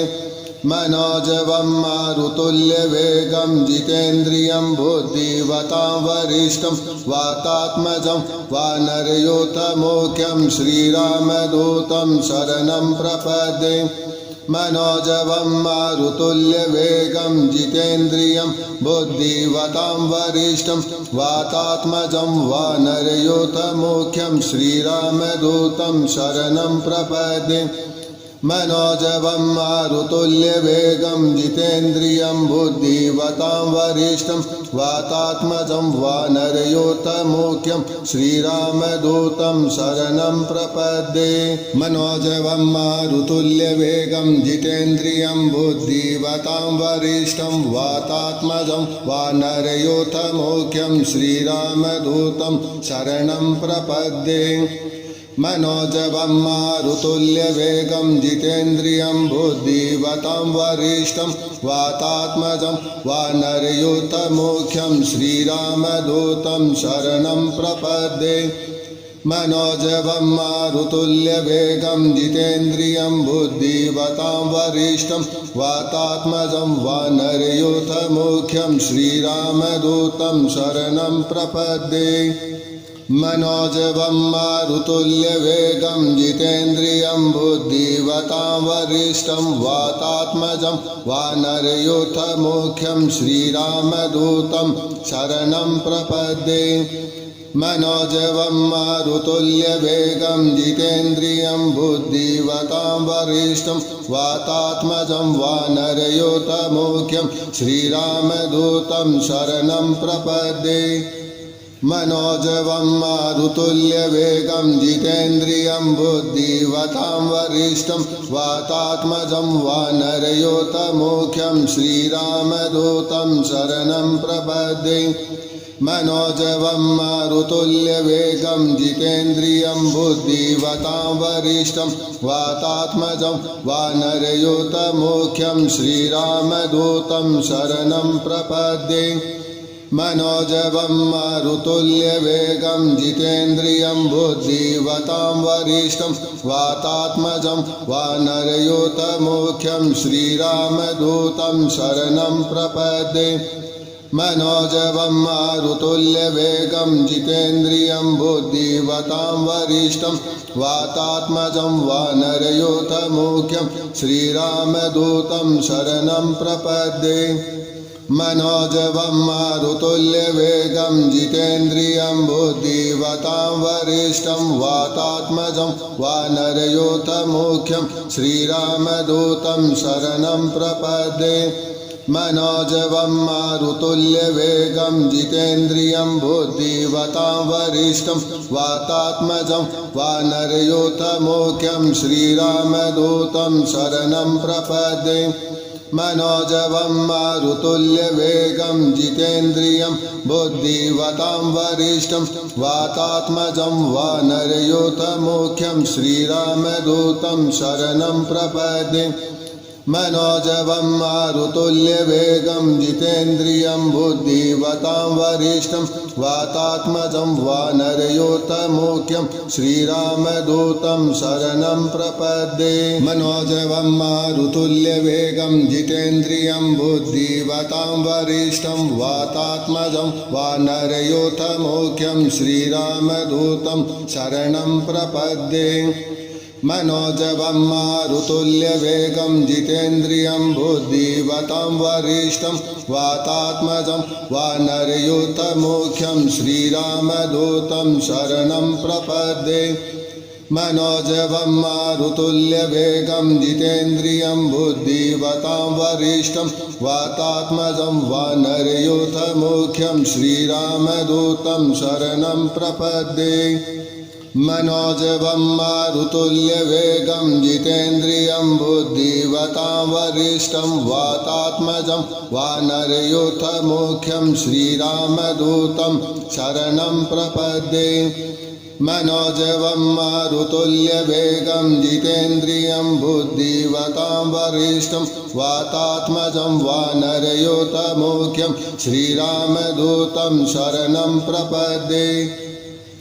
मनोजवं मारुतुल्यवेगं जितेन्द्रियं बुद्धिवतां वरिष्ठं वातात्मजं वानरयूतमुख्यं श्रीरामदूतं शरणं प्रपद्ये मनोजवं मारुतुल्यवेगं जितेन्द्रियं बुद्धिवतां वरिष्ठं वातात्मजं वानरयूतमुख्यं श्रीरामदूतं शरणं प्रपद्ये मनोजवं मारुतुल्यवेगं जितेन्द्रियं बुद्धिवतां वरिष्ठं वातात्मजं वानरयूतमुख्यं श्रीरामदूतं शरणं प्रपद्ये मनोजवं मारुतुल्यवेगं जितेन्द्रियं बुद्धिवतां वरिष्ठं वातात्मजं वानरयूतमुख्यं श्रीरामदूतं शरणं प्रपद्ये मनोजवं मारुतुल्यवेगं जितेन्द्रियं बुद्धिवतां वरिष्ठं वातात्मजं वानरयूतमुख्यं श्रीरामदूतं शरणं प्रपद्ये मनोजवं मारुतुल्यवेगं जितेन्द्रियं बुद्धिवतां वरिष्ठं वातात्मजं वानरयूतमुख्यं श्रीरामदूतं शरणं प्रपद्ये मनोजवं मारुतुल्यवेगं जितेन्द्रियं बुद्धिवतां वरिष्ठं वातात्मजं वानरयूतमुख्यं श्रीरामदूतं शरणं प्रपद्ये मनोजवं मारुतुल्यवेगं जितेन्द्रियं बुद्धिवतां वरिष्ठं वातात्मजं वानरयूतमुख्यं श्रीरामदूतं शरणं प्रपद्ये मनोजवं मारुतुल्यवेगं जितेन्द्रियं बुद्धिवतां वरिष्ठं वातात्मजं वानरयूतमुख्यं श्रीरामदूतं शरणं प्रपद्ये मनोजवं मारुतुल्यवेगं जितेन्द्रियं बुद्धिवतां वरिष्ठं वातात्मजं वानरयूतमुख्यं श्रीरामदूतं शरणं प्रपद्ये मनोजवं मारुतुल्यवेगं जितेन्द्रियं बुद्धिवतां वरिष्ठं वातात्मजं वानरयूतमुख्यं श्रीरामदूतं शरणं प्रपद्ये मनोजवं मारुतुल्यवेगं जितेन्द्रियं बुद्धिवतां वरिष्ठं वातात्मजं वानरयूतमुख्यं श्रीरामदूतं शरणं प्रपद्ये मनोजवं मारुतुल्यवेगं जितेन्द्रियं बुद्धिवतां वरिष्ठं वातात्मजं वानरयूतमुख्यं श्रीरामदूतं शरणं प्रपद्ये मनोजवं मारुतुल्यवेगं जितेन्द्रियं बुद्धिवतां वरिष्ठं वातात्मजं वानरयूतमुख्यं श्रीरामदूतं शरणं प्रपद्ये मनोजवं मारुतुल्यवेगं जितेन्द्रियं बुद्धिवतां वरिष्ठं वातात्मजं वानरयूतमुख्यं श्रीरामदूतं शरणं प्रपद्ये मनोजवं मारुतुल्यवेगं जितेन्द्रियं बुद्धिवतां वरिष्ठं वातात्मजं वानरयोतमुख्यं श्रीरामदूतं शरणं प्रपद्ये मनोजवं मारुतुल्यवेगं जितेन्द्रियं बुद्धिवतां वरिष्ठं वातात्मजं वानरयोतमुख्यं श्रीरामदूतं शरणं प्रपद्ये मनोजवं मारुतुल्यवेगं जितेन्द्रियं बुद्धिवतां वरिष्ठं वातात्मजं वानरयूथमुख्यं श्रीरामदूतं शरणं प्रपद्ये मनोजवं मारुतुल्यवेगं जितेन्द्रियं बुद्धिवतां वरिष्ठं वातात्मजं वानरयूथमुख्यं श्रीरामदूतं शरणं प्रपद्ये मनोजवं मारुतुल्यवेगं जितेन्द्रियं बुद्धिवतां वरिष्ठं वातात्मजं वानरयूथमुख्यं श्रीरामदूतं शरणं प्रपद्ये मनोजवं मारुतुल्यवेगं जितेन्द्रियं बुद्धिवतां वरिष्ठं वातात्मजं वानरयूथमुख्यं श्रीरामदूतं शरणं प्रपद्ये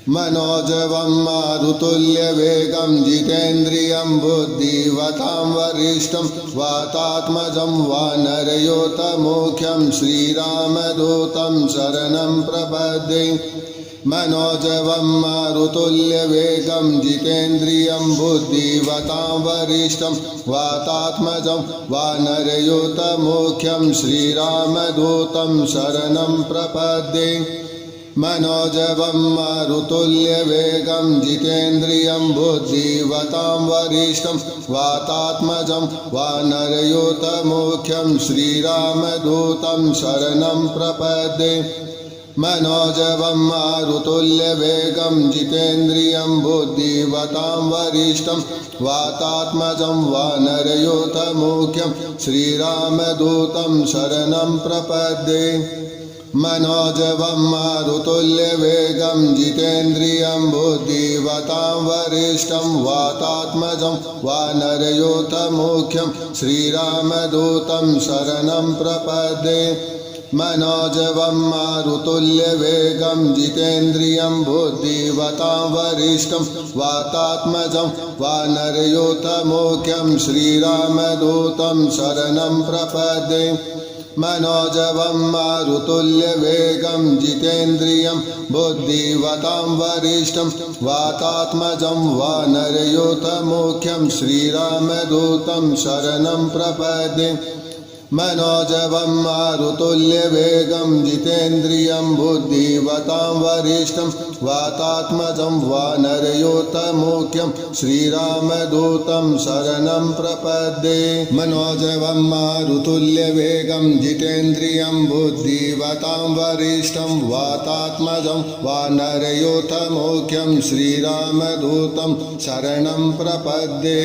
मनोजवं मारुतुल्यवेगं जितेन्द्रियं बुद्धिवतां वरिष्ठं वातात्मजं वानरयूथमुख्यं श्रीरामदूतं शरणं प्रपद्ये मनोजवं मारुतुल्यवेगं जितेन्द्रियं बुद्धिवतां वरिष्ठं वातात्मजं वानरयूथमुख्यं श्रीरामदूतं शरणं प्रपद्ये मनोजवं मारुतुल्यवेगं जितेन्द्रियं बुद्धिवतां वरिष्ठं वातात्मजं वानरयूथमुख्यं श्रीरामदूतं शरणं प्रपद्ये मनोजवं मारुतुल्यवेगं जितेन्द्रियं बुद्धिवतां वरिष्ठं वातात्मजं वानरयूथमुख्यं श्रीरामदूतं शरणं प्रपद्ये मनोजवं मारुतुल्यवेगं जितेन्द्रियं बुद्धिवतां वरिष्ठं वातात्मजं वानरयूथमुख्यं श्रीरामदूतं शरणं प्रपद्ये मनोजवं मारुतुल्यवेगं जितेन्द्रियं बुद्धिवतां वरिष्ठं वातात्मजं वानरयूथमुख्यं श्रीरामदूतं शरणं प्रपद्ये मनोजवं मारुतुल्यवेगं जितेन्द्रियं बुद्धिवतां वरिष्ठं वातात्मजं वानरयूथमुख्यं श्रीरामदूतं शरणं प्रपद्ये मनोजवं मारुतुल्यवेगं जितेन्द्रियं बुद्धिवतां वरिष्ठं वातात्मजं वानरयूथमुख्यं श्रीरामदूतं शरणं प्रपद्ये मनोजवं मारुतुल्यवेगं जितेन्द्रियं बुद्धिवतां वरिष्ठं वातात्मजं वानरयूथमुख्यं श्रीरामदूतं शरणं प्रपद्ये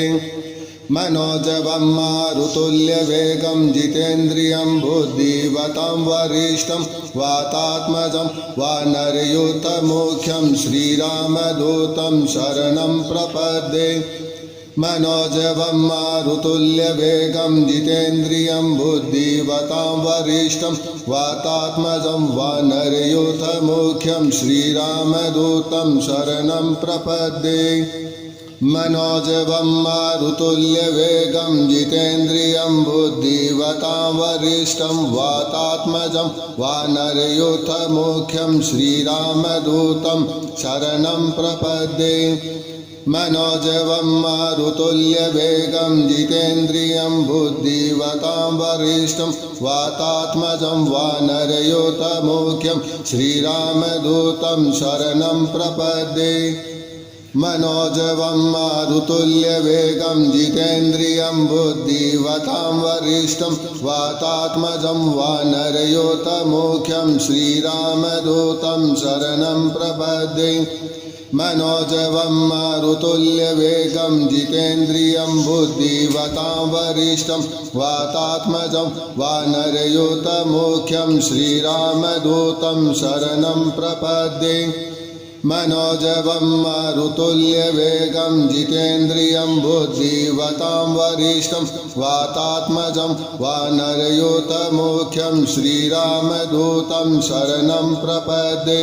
मनोजवं मारुतुल्यवेगं जितेन्द्रियं बुद्धिवतां वरिष्ठं वातात्मजं वानरयूथमुख्यं श्रीरामदूतं शरणं प्रपद्ये मनोजवं मारुतुल्यवेगं जितेन्द्रियं बुद्धिवतां वरिष्ठं वातात्मजं वानरयूथमुख्यं श्रीरामदूतं शरणं प्रपद्ये मनोजवं मारुतुल्यवेगं जितेन्द्रियं बुद्धिवतां वरिष्ठं वातात्मजं वानरयूथमुख्यं श्रीरामदूतं शरणं प्रपद्ये मनोजवं मारुतुल्यवेगं जितेन्द्रियं बुद्धिवतां वरिष्ठं वातात्मजं वानरयूथमुख्यं श्रीरामदूतं शरणं प्रपद्ये मनोजवं मारुतुल्यवेगं जितेन्द्रियं बुद्धिवतां वरिष्ठं वातात्मजं वानरयूथमुख्यं श्रीरामदूतं शरणं प्रपद्ये मनोजवं मारुतुल्यवेगं जितेन्द्रियं बुद्धिवतां वरिष्ठं वातात्मजं वानरयूथमुख्यं श्रीरामदूतं शरणं प्रपद्ये मनोजवं मारुतुल्यवेगं जितेन्द्रियं बुद्धिवतां वरिष्ठं वातात्मजं वानरयूथमुख्यं श्रीरामदूतं शरणं प्रपद्ये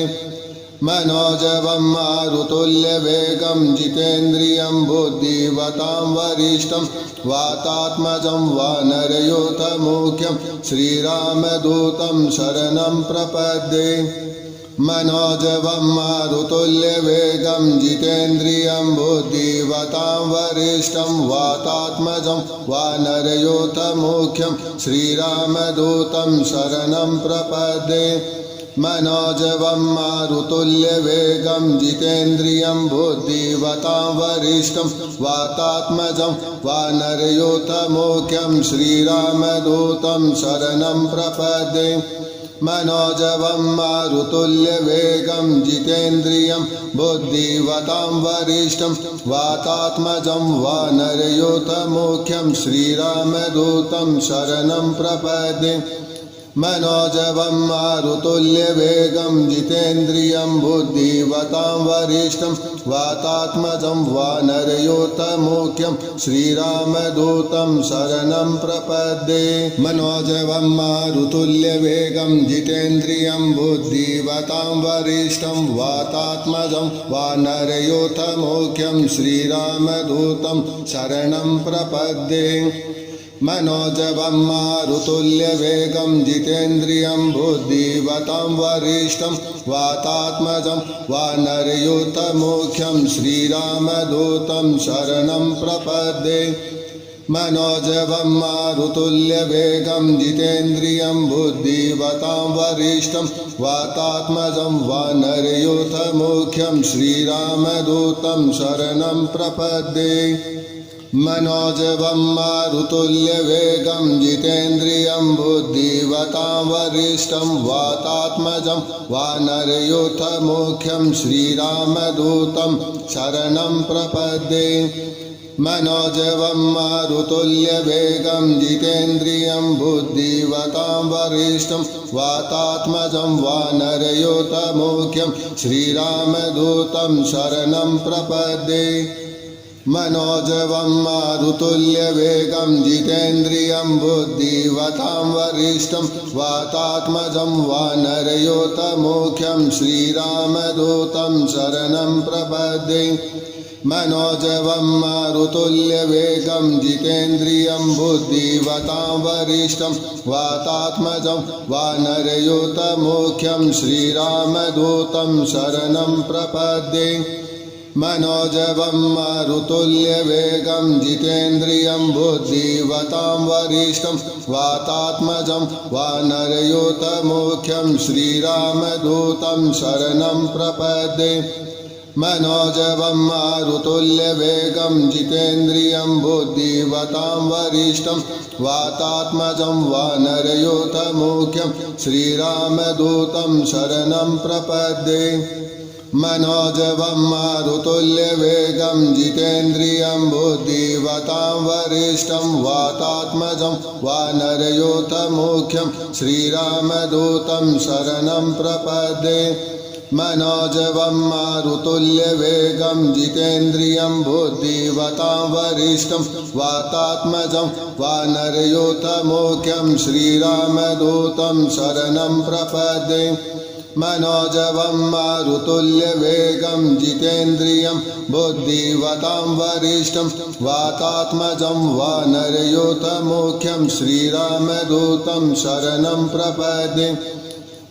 मनोजवं मारुतुल्यवेगं जितेन्द्रियं बुद्धिवतां वरिष्ठं वातात्मजं वानरयूथमुख्यं श्रीरामदूतं शरणं प्रपद्ये मनोजवं मारुतुल्यवेगं जितेन्द्रियं बुद्धिवतां वरिष्ठं वातात्मजं वानरयूथमुख्यं श्रीरामदूतं शरणं प्रपद्ये मनोजवं मारुतुल्यवेगं जितेन्द्रियं बुद्धिवतां वरिष्ठं वातात्मजं वानरयूथमुख्यं श्रीरामदूतं शरणं प्रपद्ये मनोजवं मारुतुल्यवेगं जितेन्द्रियं बुद्धिवतां वरिष्ठं वातात्मजं वानरयूथमुख्यं श्रीरामदूतं शरणं प्रपद्ये मनोजवं मारुतुल्यवेगं जितेन्द्रियं बुद्धिवतां वरिष्ठं वातात्मजं वानरयूथमुख्यं श्रीरामदूतं शरणं प्रपद्ये मनोजवं मारुतुल्यवेगं जितेन्द्रियं बुद्धिवतां वरिष्ठं वातात्मजं वानरयूथमुख्यं श्रीरामदूतं शरणं प्रपद्ये मनोजवं मारुतुल्यवेगं जितेन्द्रियं बुद्धिवतां वरिष्ठं वातात्मजं वानरयूथमुख्यं श्रीरामदूतं शरणं प्रपद्ये मनोजवं मारुतुल्यवेगं जितेन्द्रियं बुद्धिवतां वरिष्ठं वातात्मजं वानरयूथमुख्यं श्रीरामदूतं शरणं प्रपद्ये मनोजवं मारुतुल्यवेगं जितेन्द्रियं बुद्धिवतां वरिष्ठं वातात्मजं वानरयूथमुख्यं श्रीरामदूतं शरणं प्रपद्ये मनोजवं मारुतुल्यवेगं जितेन्द्रियं बुद्धिवतां वरिष्ठं वातात्मजं वानरयूथमुख्यं श्रीरामदूतं शरणं प्रपद्ये मनोजवं मारुतुल्यवेगं जितेन्द्रियं बुद्धिवतां वरिष्ठं वातात्मजं वानरयूथमुख्यं श्रीरामदूतं शरणं प्रपद्ये मनोजवं मारुतुल्यवेगं जितेन्द्रियं बुद्धिवतां वरिष्ठं वातात्मजं वानरयूथमुख्यं श्रीरामदूतं शरणं प्रपद्ये मनोजवं मारुतुल्यवेगं जितेन्द्रियं बुद्धिवतां वरिष्ठं वातात्मजं वानरयूथमुख्यं श्रीरामदूतं शरणं प्रपद्ये मनोजवं मारुतुल्यवेगं जितेन्द्रियं बुद्धिवतां वरिष्ठं वातात्मजं वानरयूथमुख्यं श्रीरामदूतं शरणं प्रपद्ये मनोजवं मारुतुल्यवेगं जितेन्द्रियं बुद्धिवतां वरिष्ठं वातात्मजं वानरयूथमुख्यं श्रीरामदूतं शरणं प्रपद्ये मनोजवं मारुतुल्यवेगं जितेन्द्रियं बुद्धिवतां वरिष्ठं वातात्मजं वानरयूथमुख्यं श्रीरामदूतं शरणं प्रपद्ये मनोजवं मारुतुल्यवेगं जितेन्द्रियं बुद्धिवतां वरिष्ठं वातात्मजं वानरयूथमुख्यं श्रीरामदूतं शरणं प्रपद्ये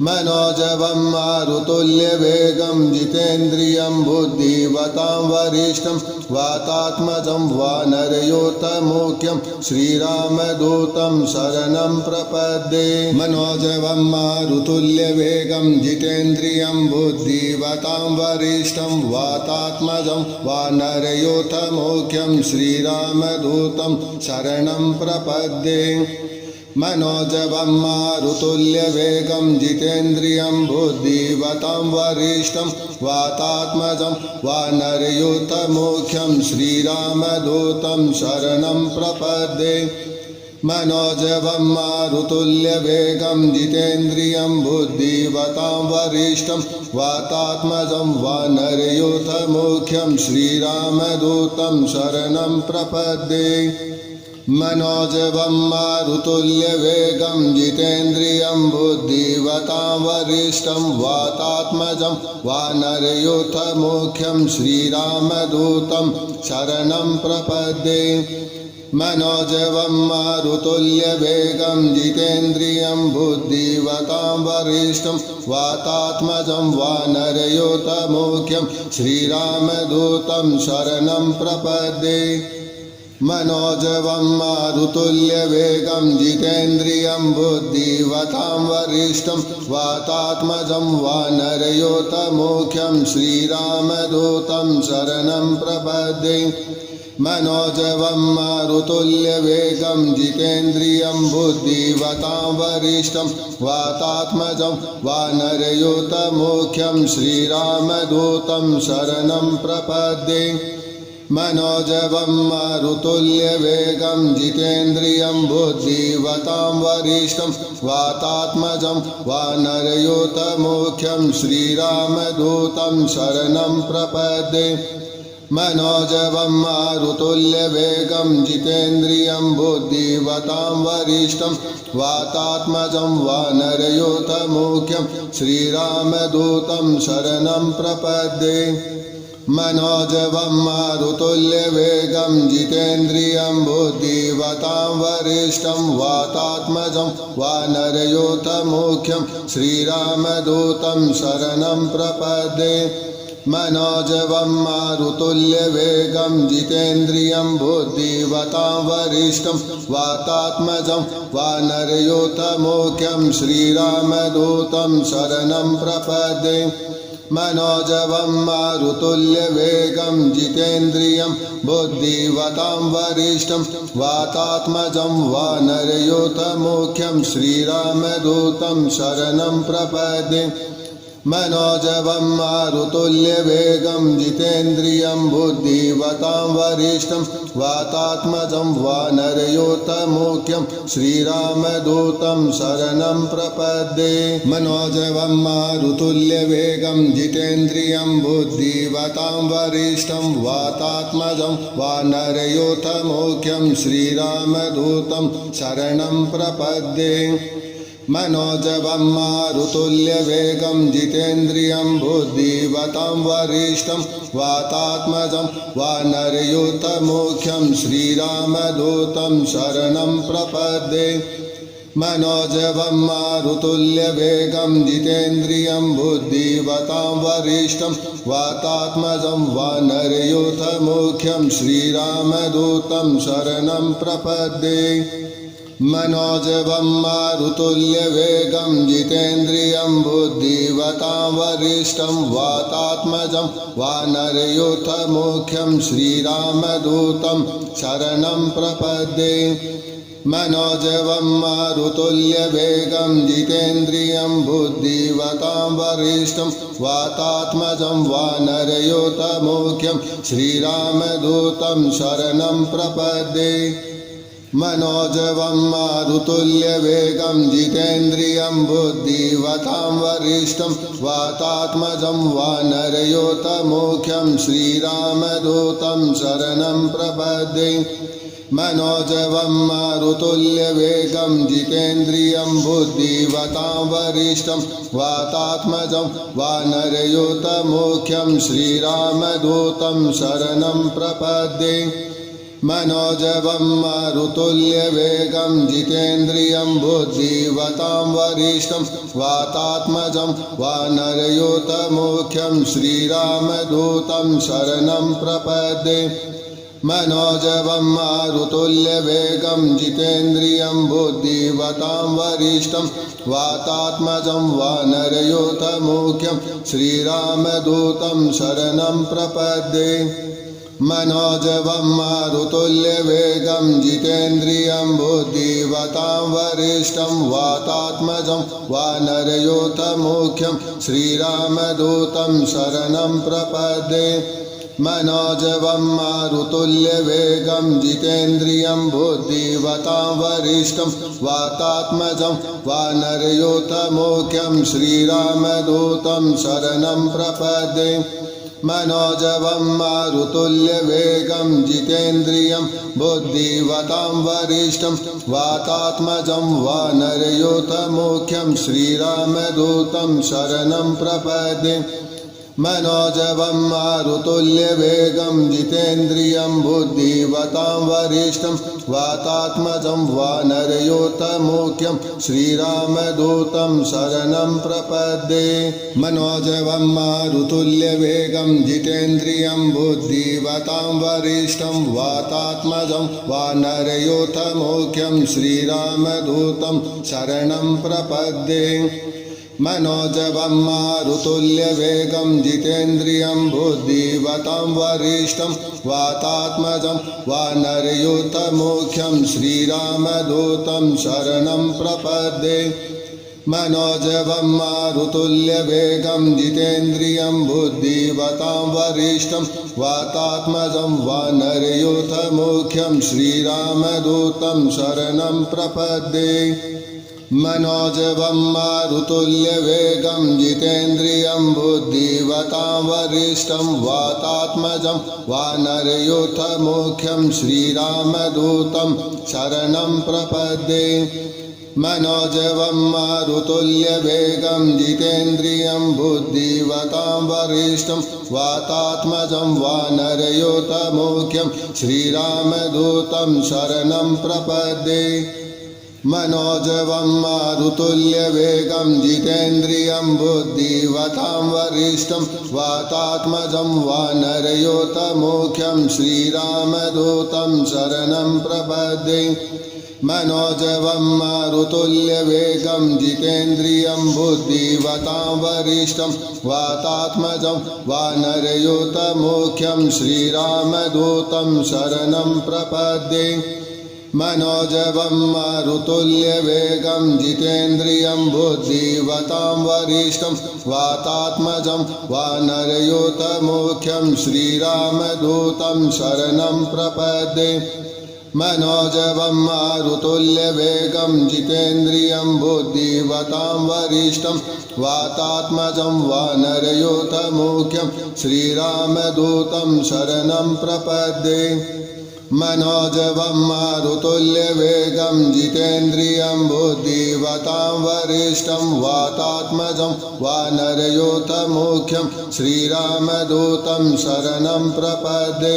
मनोजवं मारुतुल्यवेगं जितेन्द्रियं बुद्धिवतां वरिष्ठं वातात्मजं वानरयूथमुख्यं श्रीरामदूतं शरणं प्रपद्ये मनोजवं मारुतुल्यवेगं जितेन्द्रियं बुद्धिवतां वरिष्ठं वातात्मजं वानरयूथमुख्यं श्रीरामदूतं शरणं प्रपद्ये मनोजवं मारुतुल्यवेगं जितेन्द्रियं बुद्धिवतां वरिष्ठं वातात्मजं वानरयूथमुख्यं श्रीरामदूतं शरणं प्रपद्ये मनोजवं मारुतुल्यवेगं जितेन्द्रियं बुद्धिवतां वरिष्ठं वातात्मजं वानरयूथमुख्यं श्रीरामदूतं शरणं प्रपद्ये मनोजवं मारुतुल्यवेगं जितेन्द्रियं बुद्धिवतां वरिष्ठं वातात्मजं वानरयूथमुख्यं श्रीरामदूतं शरणं प्रपद्ये मनोजवं मारुतुल्यवेगं जितेन्द्रियं बुद्धिवतां वरिष्ठं वातात्मजं वानरयूथमुख्यं श्रीरामदूतं शरणं प्रपद्ये मनोजवं मारुतुल्यवेगं जितेन्द्रियं बुद्धिवतां वरिष्ठं वातात्मजं वानरयूथमुख्यं श्रीरामदूतं शरणं प्रपद्ये मनोजवं मारुतुल्यवेगं जितेन्द्रियं बुद्धिवतां वरिष्ठं वातात्मजं वानरयूथमुख्यं श्रीरामदूतं शरणं प्रपद्ये मनोजवं मारुतुल्यवेगं जितेन्द्रियं बुद्धिवतां वरिष्ठं वातात्मजं वानरयूथमुख्यं श्रीरामदूतं शरणं प्रपद्ये मनोजवं मारुतुल्यवेगं जितेन्द्रियं बुद्धिवतां वरिष्ठं वातात्मजं वानरयूथमुख्यं श्रीरामदूतं शरणं प्रपद्ये मनोजवं मारुतुल्यवेगं जितेन्द्रियं बुद्धिवतां वरिष्ठं वातात्मजं वानरयूथमुख्यं श्रीरामदूतं शरणं प्रपद्ये मनोजवं मारुतुल्यवेगं जितेन्द्रियं बुद्धिवतां वरिष्ठं वातात्मजं वानरयूथमुख्यं श्रीरामदूतं शरणं प्रपद्ये मनोजवं मारुतुल्यवेगं जितेन्द्रियं बुद्धिवतां वरिष्ठं वातात्मजं वानरयूथमुख्यं श्रीरामदूतं शरणं प्रपद्ये मनोजवं मारुतुल्यवेगं जितेन्द्रियं बुद्धिवतां वरिष्ठं वातात्मजं वानरयूथमुख्यं श्रीरामदूतं शरणं प्रपद्ये मनोजवं मारुतुल्यवेगं जितेन्द्रियं बुद्धिवतां वरिष्ठं वातात्मजं वानरयूथमुख्यं श्रीरामदूतं शरणं प्रपद्ये मनोजवं मारुतुल्यवेगं जितेन्द्रियं बुद्धिवतां वरिष्ठं वातात्मजं वानरयूथमुख्यं श्रीरामदूतं शरणं प्रपद्ये मनोजवं मारुतुल्यवेगं जितेन्द्रियं बुद्धिवतां वरिष्ठं वातात्मजं वानरयूथमुख्यं श्रीरामदूतं शरणं प्रपद्ये मनोजवं मारुतुल्यवेगं जितेन्द्रियं बुद्धिवतां वरिष्ठं वातात्मजं वानरयूथमुख्यं श्रीरामदूतं शरणं प्रपद्ये मनोजवं मारुतुल्यवेगं जितेन्द्रियं बुद्धिवतां वरिष्ठं वातात्मजं वानरयूथमुख्यं श्रीरामदूतं शरणं प्रपद्ये मनोजवं मारुतुल्यवेगं जितेन्द्रियं बुद्धिवतां वरिष्ठं वातात्मजं वानरयूथमुख्यं श्रीरामदूतं शरणं प्रपद्ये मनोजवं मारुतुल्यवेगं जितेन्द्रियं बुद्धिवतां वरिष्ठं वातात्मजं वानरयूथमुख्यं श्रीरामदूतं शरणं प्रपद्ये मनोजवं मारुतुल्यवेगं जितेन्द्रियं बुद्धिवतां वरिष्ठं वातात्मजं वानरयूथमुख्यं श्रीरामदूतं शरणं प्रपद्ये मनोजवं मारुतुल्यवेगं जितेन्द्रियं बुद्धिवतां वरिष्ठं वातात्मजं वानरयूथमुख्यं श्रीरामदूतं शरणं प्रपद्ये मनोजवं मारुतुल्यवेगं जितेन्द्रियं बुद्धिवतां वरिष्ठं वातात्मजं वानरयूथमुख्यं श्रीरामदूतं शरणं प्रपद्ये मनोजवं मारुतुल्यवेगं जितेन्द्रियं बुद्धिवतां वरिष्ठं वातात्मजं वानरयूथमुख्यं श्रीरामदूतं शरणं प्रपद्ये मनोजवं मारुतुल्यवेगं जितेन्द्रियं बुद्धिवतां वरिष्ठं वातात्मजं वानरयूथमुख्यं श्रीरामदूतं शरणं प्रपद्ये मनोजवं मारुतुल्यवेगं जितेन्द्रियं बुद्धिवतां वरिष्ठं वातात्मजं वानरयूथमुख्यं श्रीरामदूतं शरणं प्रपद्ये मनोजवं मारुतुल्यवेगं जितेन्द्रियं बुद्धिवतां वरिष्ठं वातात्मजं वानरयूथमुख्यं श्रीरामदूतं शरणं प्रपद्ये मनोजवं मारुतुल्यवेगं जितेन्द्रियं बुद्धिवतां वरिष्ठं वातात्मजं वानरयूथमुख्यं श्रीरामदूतं शरणं प्रपद्ये मनोजवं मारुतुल्यवेगं जितेन्द्रियं बुद्धिवतां वरिष्ठं वातात्मजं वानरयूथमुख्यं श्रीरामदूतं शरणं प्रपद्ये मनोजवं मारुतुल्यवेगं जितेन्द्रियं बुद्धिवतां वरिष्ठं वातात्मजं वानरयूथमुख्यं श्रीरामदूतं शरणं प्रपद्ये मनोजवं मारुतुल्यवेगं जितेन्द्रियं बुद्धिवतां वरिष्ठं वातात्मजं वानरयूथमुख्यं श्रीरामदूतं शरणं प्रपद्ये मनोजवं मारुतुल्यवेगं जितेन्द्रियं बुद्धिवतां वरिष्ठं वातात्मजं वानरयूथमुख्यं श्रीरामदूतं शरणं प्रपद्ये मनोजवं मारुतुल्यवेगं जितेन्द्रियं बुद्धिवतां वरिष्ठं वातात्मजं वानरयूथमुख्यं श्रीरामदूतं शरणं प्रपद्ये मनोजवं मारुतुल्यवेगं जितेन्द्रियं बुद्धिवतां वरिष्ठं वातात्मजं वानरयूथमुख्यं श्रीरामदूतं शरणं प्रपद्ये मनोजवं मारुतुल्यवेगं जितेन्द्रियं बुद्धिवतां वरिष्ठं वातात्मजं वानरयूथमुख्यं श्रीरामदूतं शरणं प्रपद्ये मनोजवं मारुतुल्यवेगं जितेन्द्रियं बुद्धिवतां वरिष्ठं वातात्मजं वानरयूथमुख्यं श्रीरामदूतं शरणं प्रपद्ये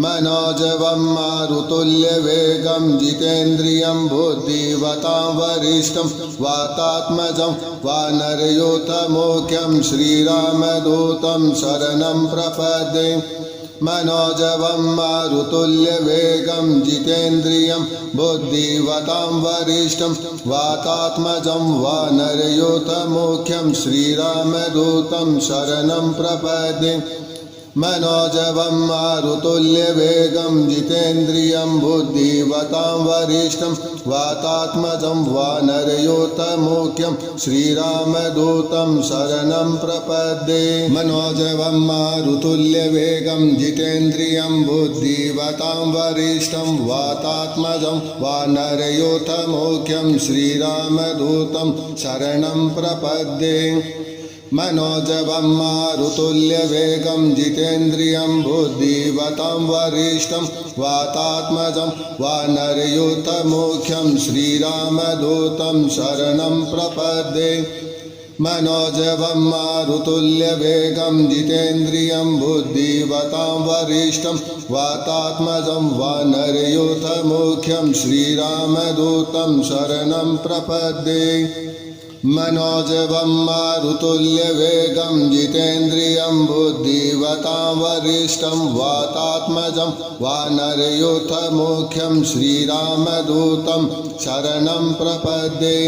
मनोजवं मारुतुल्यवेगं जितेन्द्रियं बुद्धिवतां वरिष्ठं वातात्मजं वानरयूथमुख्यं श्रीरामदूतं शरणं प्रपद्ये मनोजवं मारुतुल्यवेगं जितेन्द्रियं बुद्धिवतां वरिष्ठं वातात्मजं वानरयूथमुख्यं श्रीरामदूतं शरणं प्रपद्ये मनोजवं मारुतुल्यवेगं जितेन्द्रियं बुद्धिवतां वरिष्ठं वातात्मजं वानरयूथमुख्यं श्रीरामदूतं शरणं प्रपद्ये मनोजवं मारुतुल्यवेगं जितेन्द्रियं बुद्धिवतां वरिष्ठं वातात्मजं वानरयूथमुख्यं श्रीरामदूतं शरणं प्रपद्ये मनोजवं मारुतुल्यवेगं जितेन्द्रियं बुद्धिवतां वरिष्ठं वातात्मजं वानरयूथमुख्यं श्रीरामदूतं शरणं प्रपद्ये मनोजवं मारुतुल्यवेगं जितेन्द्रियं बुद्धिवतां वरिष्ठं वातात्मजं वानरयूथमुख्यं श्रीरामदूतं शरणं प्रपद्ये मनोजवं मारुतुल्यवेगं जितेन्द्रियं बुद्धिवतां वरिष्ठं वातात्मजं वानरयूथमुख्यं श्रीरामदूतं शरणं प्रपद्ये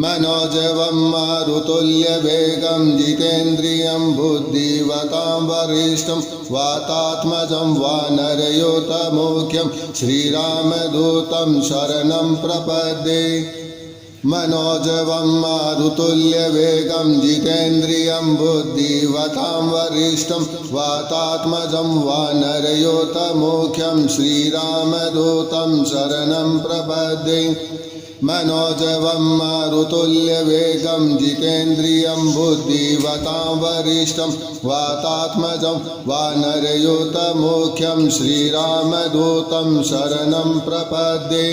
मनोजवं मारुतुल्यवेगं जितेन्द्रियं बुद्धिवतां वरिष्ठं वातात्मजं वानरयूथमुख्यं श्रीरामदूतं शरणं प्रपद्ये मनोजवं मारुतुल्यवेगं जितेन्द्रियं बुद्धिवतां वरिष्ठं वातात्मजं वानरयोतमुख्यं श्रीरामदूतं शरणं प्रपद्ये मनोजवं मारुतुल्यवेगं जितेन्द्रियं बुद्धिवतां वरिष्ठं वातात्मजं वानरयोतमुख्यं श्रीरामदूतं शरणं प्रपद्ये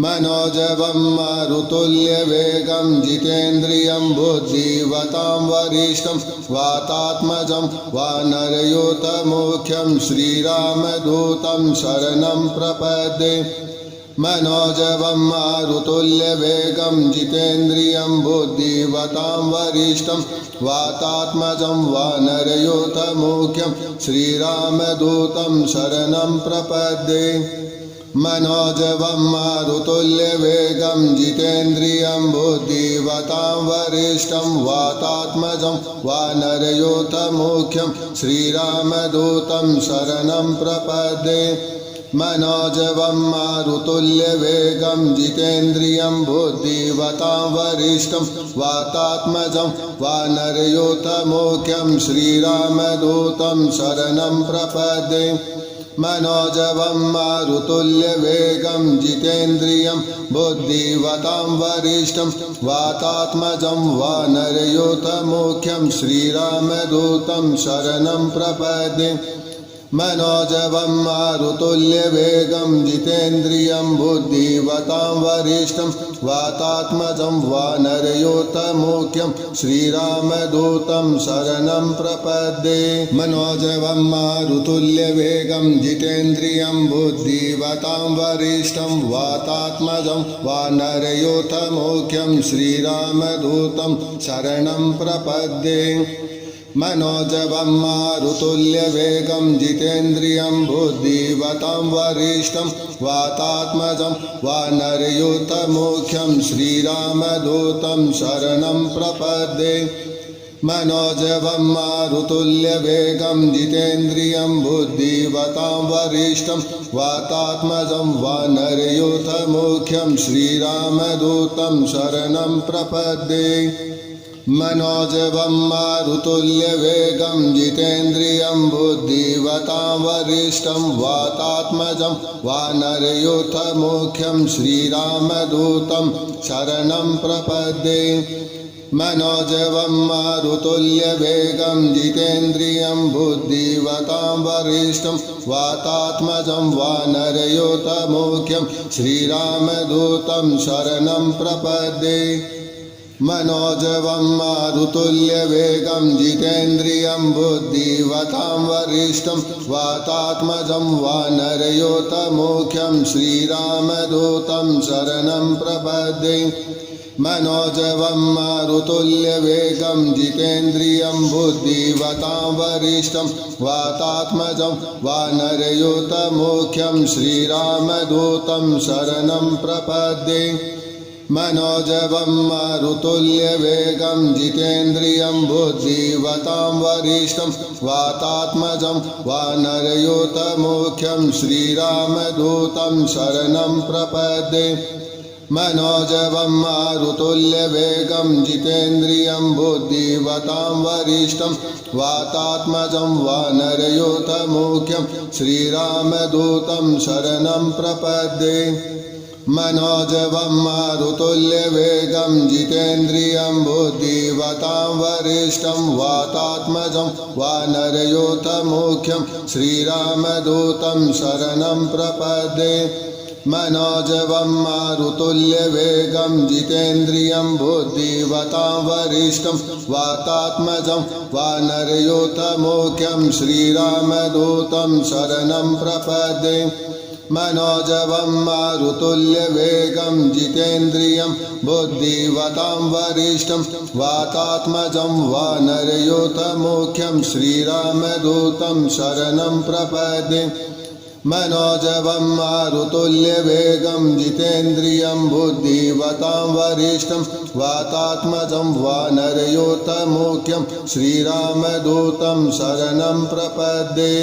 मनोजवं मारुतुल्यवेगं जितेन्द्रियं बुद्धिवतां वरिष्ठं वातात्मजं वानरयोतमुख्यं श्रीरामदूतं शरणं प्रपद्ये मनोजवं मारुतुल्यवेगं जितेन्द्रियं बुद्धिवतां वरिष्ठं वातात्मजं वानरयोतमुख्यं श्रीरामदूतं शरणं प्रपद्ये मनोजवं मारुतुल्यवेगं जितेन्द्रियं बुद्धिवतां वरिष्ठं वातात्मजं वानरयोतमुख्यं श्रीरामदूतं शरणं प्रपद्ये मनोजवं मारुतुल्यवेगं जितेन्द्रियं बुद्धिवतां वरिष्ठं वातात्मजं वानरयोतमुख्यं श्रीरामदूतं शरणं प्रपद्ये मनोजवं मारुतुल्यवेगं जितेन्द्रियं बुद्धिवतां वरिष्ठं वातात्मजं वानरयोतमुख्यं श्रीरामदूतं शरणं प्रपद्ये मनोजवं मारुतुल्यवेगं जितेन्द्रियं बुद्धिवतां वरिष्ठं वातात्मजं वानरयोतमुख्यं श्रीरामदूतं शरणं प्रपद्ये मनोजवं मारुतुल्यवेगं जितेन्द्रियं बुद्धिवतां वरिष्ठं वातात्मजं वानरयोतमुख्यं श्रीरामदूतं शरणं प्रपद्ये मनोजवं मारुतुल्यवेगं जितेन्द्रियं बुद्धिवतां वरिष्ठं वातात्मजं वानरयोतमुख्यं श्रीरामदूतं शरणं प्रपद्ये मनोजवं मारुतुल्यवेगं जितेन्द्रियं बुद्धिवतां वरिष्ठं वातात्मजं वानरयोतमुख्यं श्रीरामदूतं शरणं प्रपद्ये मनोजवं मारुतुल्यवेगं जितेन्द्रियं बुद्धिवतां वरिष्ठं वातात्मजं वानरयोतमुख्यं श्रीरामदूतं शरणं प्रपद्ये मनोजवं मारुतुल्यवेगं जितेन्द्रियं बुद्धिवतां वरिष्ठं वातात्मजं वानरयोतमुख्यं श्रीरामदूतं शरणं प्रपद्ये मनोजवं मारुतुल्यवेगं जितेन्द्रियं बुद्धिवतां वरिष्ठं वातात्मजं वानरयोतमुख्यं श्रीरामदूतं शरणं प्रपद्ये मनोजवं मारुतुल्यवेगं जितेन्द्रियं बुद्धिवतां वरिष्ठं वातात्मजं वानरयोतमुख्यं श्रीरामदूतं शरणं प्रपद्ये मनोजवं मारुतुल्यवेगं जितेन्द्रियं बुद्धिवतां वरिष्ठं वातात्मजं वानरयोतमुख्यं श्रीरामदूतं शरणं प्रपद्ये मनोजवं मारुतुल्यवेगं जितेन्द्रियं बुद्धिवतां वरिष्ठं वातात्मजं वानरयोतमुख्यं श्रीरामदूतं शरणं प्रपद्ये मनोजवं मारुतुल्यवेगं जितेन्द्रियं बुद्धिवतां वरिष्ठं वातात्मजं वानरयोतमुख्यं श्रीरामदूतं शरणं प्रपद्ये मनोजवं मारुतुल्यवेगं जितेन्द्रियं बुद्धिवतां वरिष्ठं वातात्मजं वानरयोतमुख्यं श्रीरामदूतं शरणं प्रपद्ये मनोजवं मारुतुल्यवेगं जितेन्द्रियं बुद्धिवतां वरिष्ठं वातात्मजं वानरयोतमुख्यं श्रीरामदूतं शरणं प्रपद्ये मनोजवं मारुतुल्यवेगं जितेन्द्रियं बुद्धिवतां वरिष्ठं वातात्मजं वानरयोतमुख्यं श्रीरामदूतं शरणं प्रपद्ये।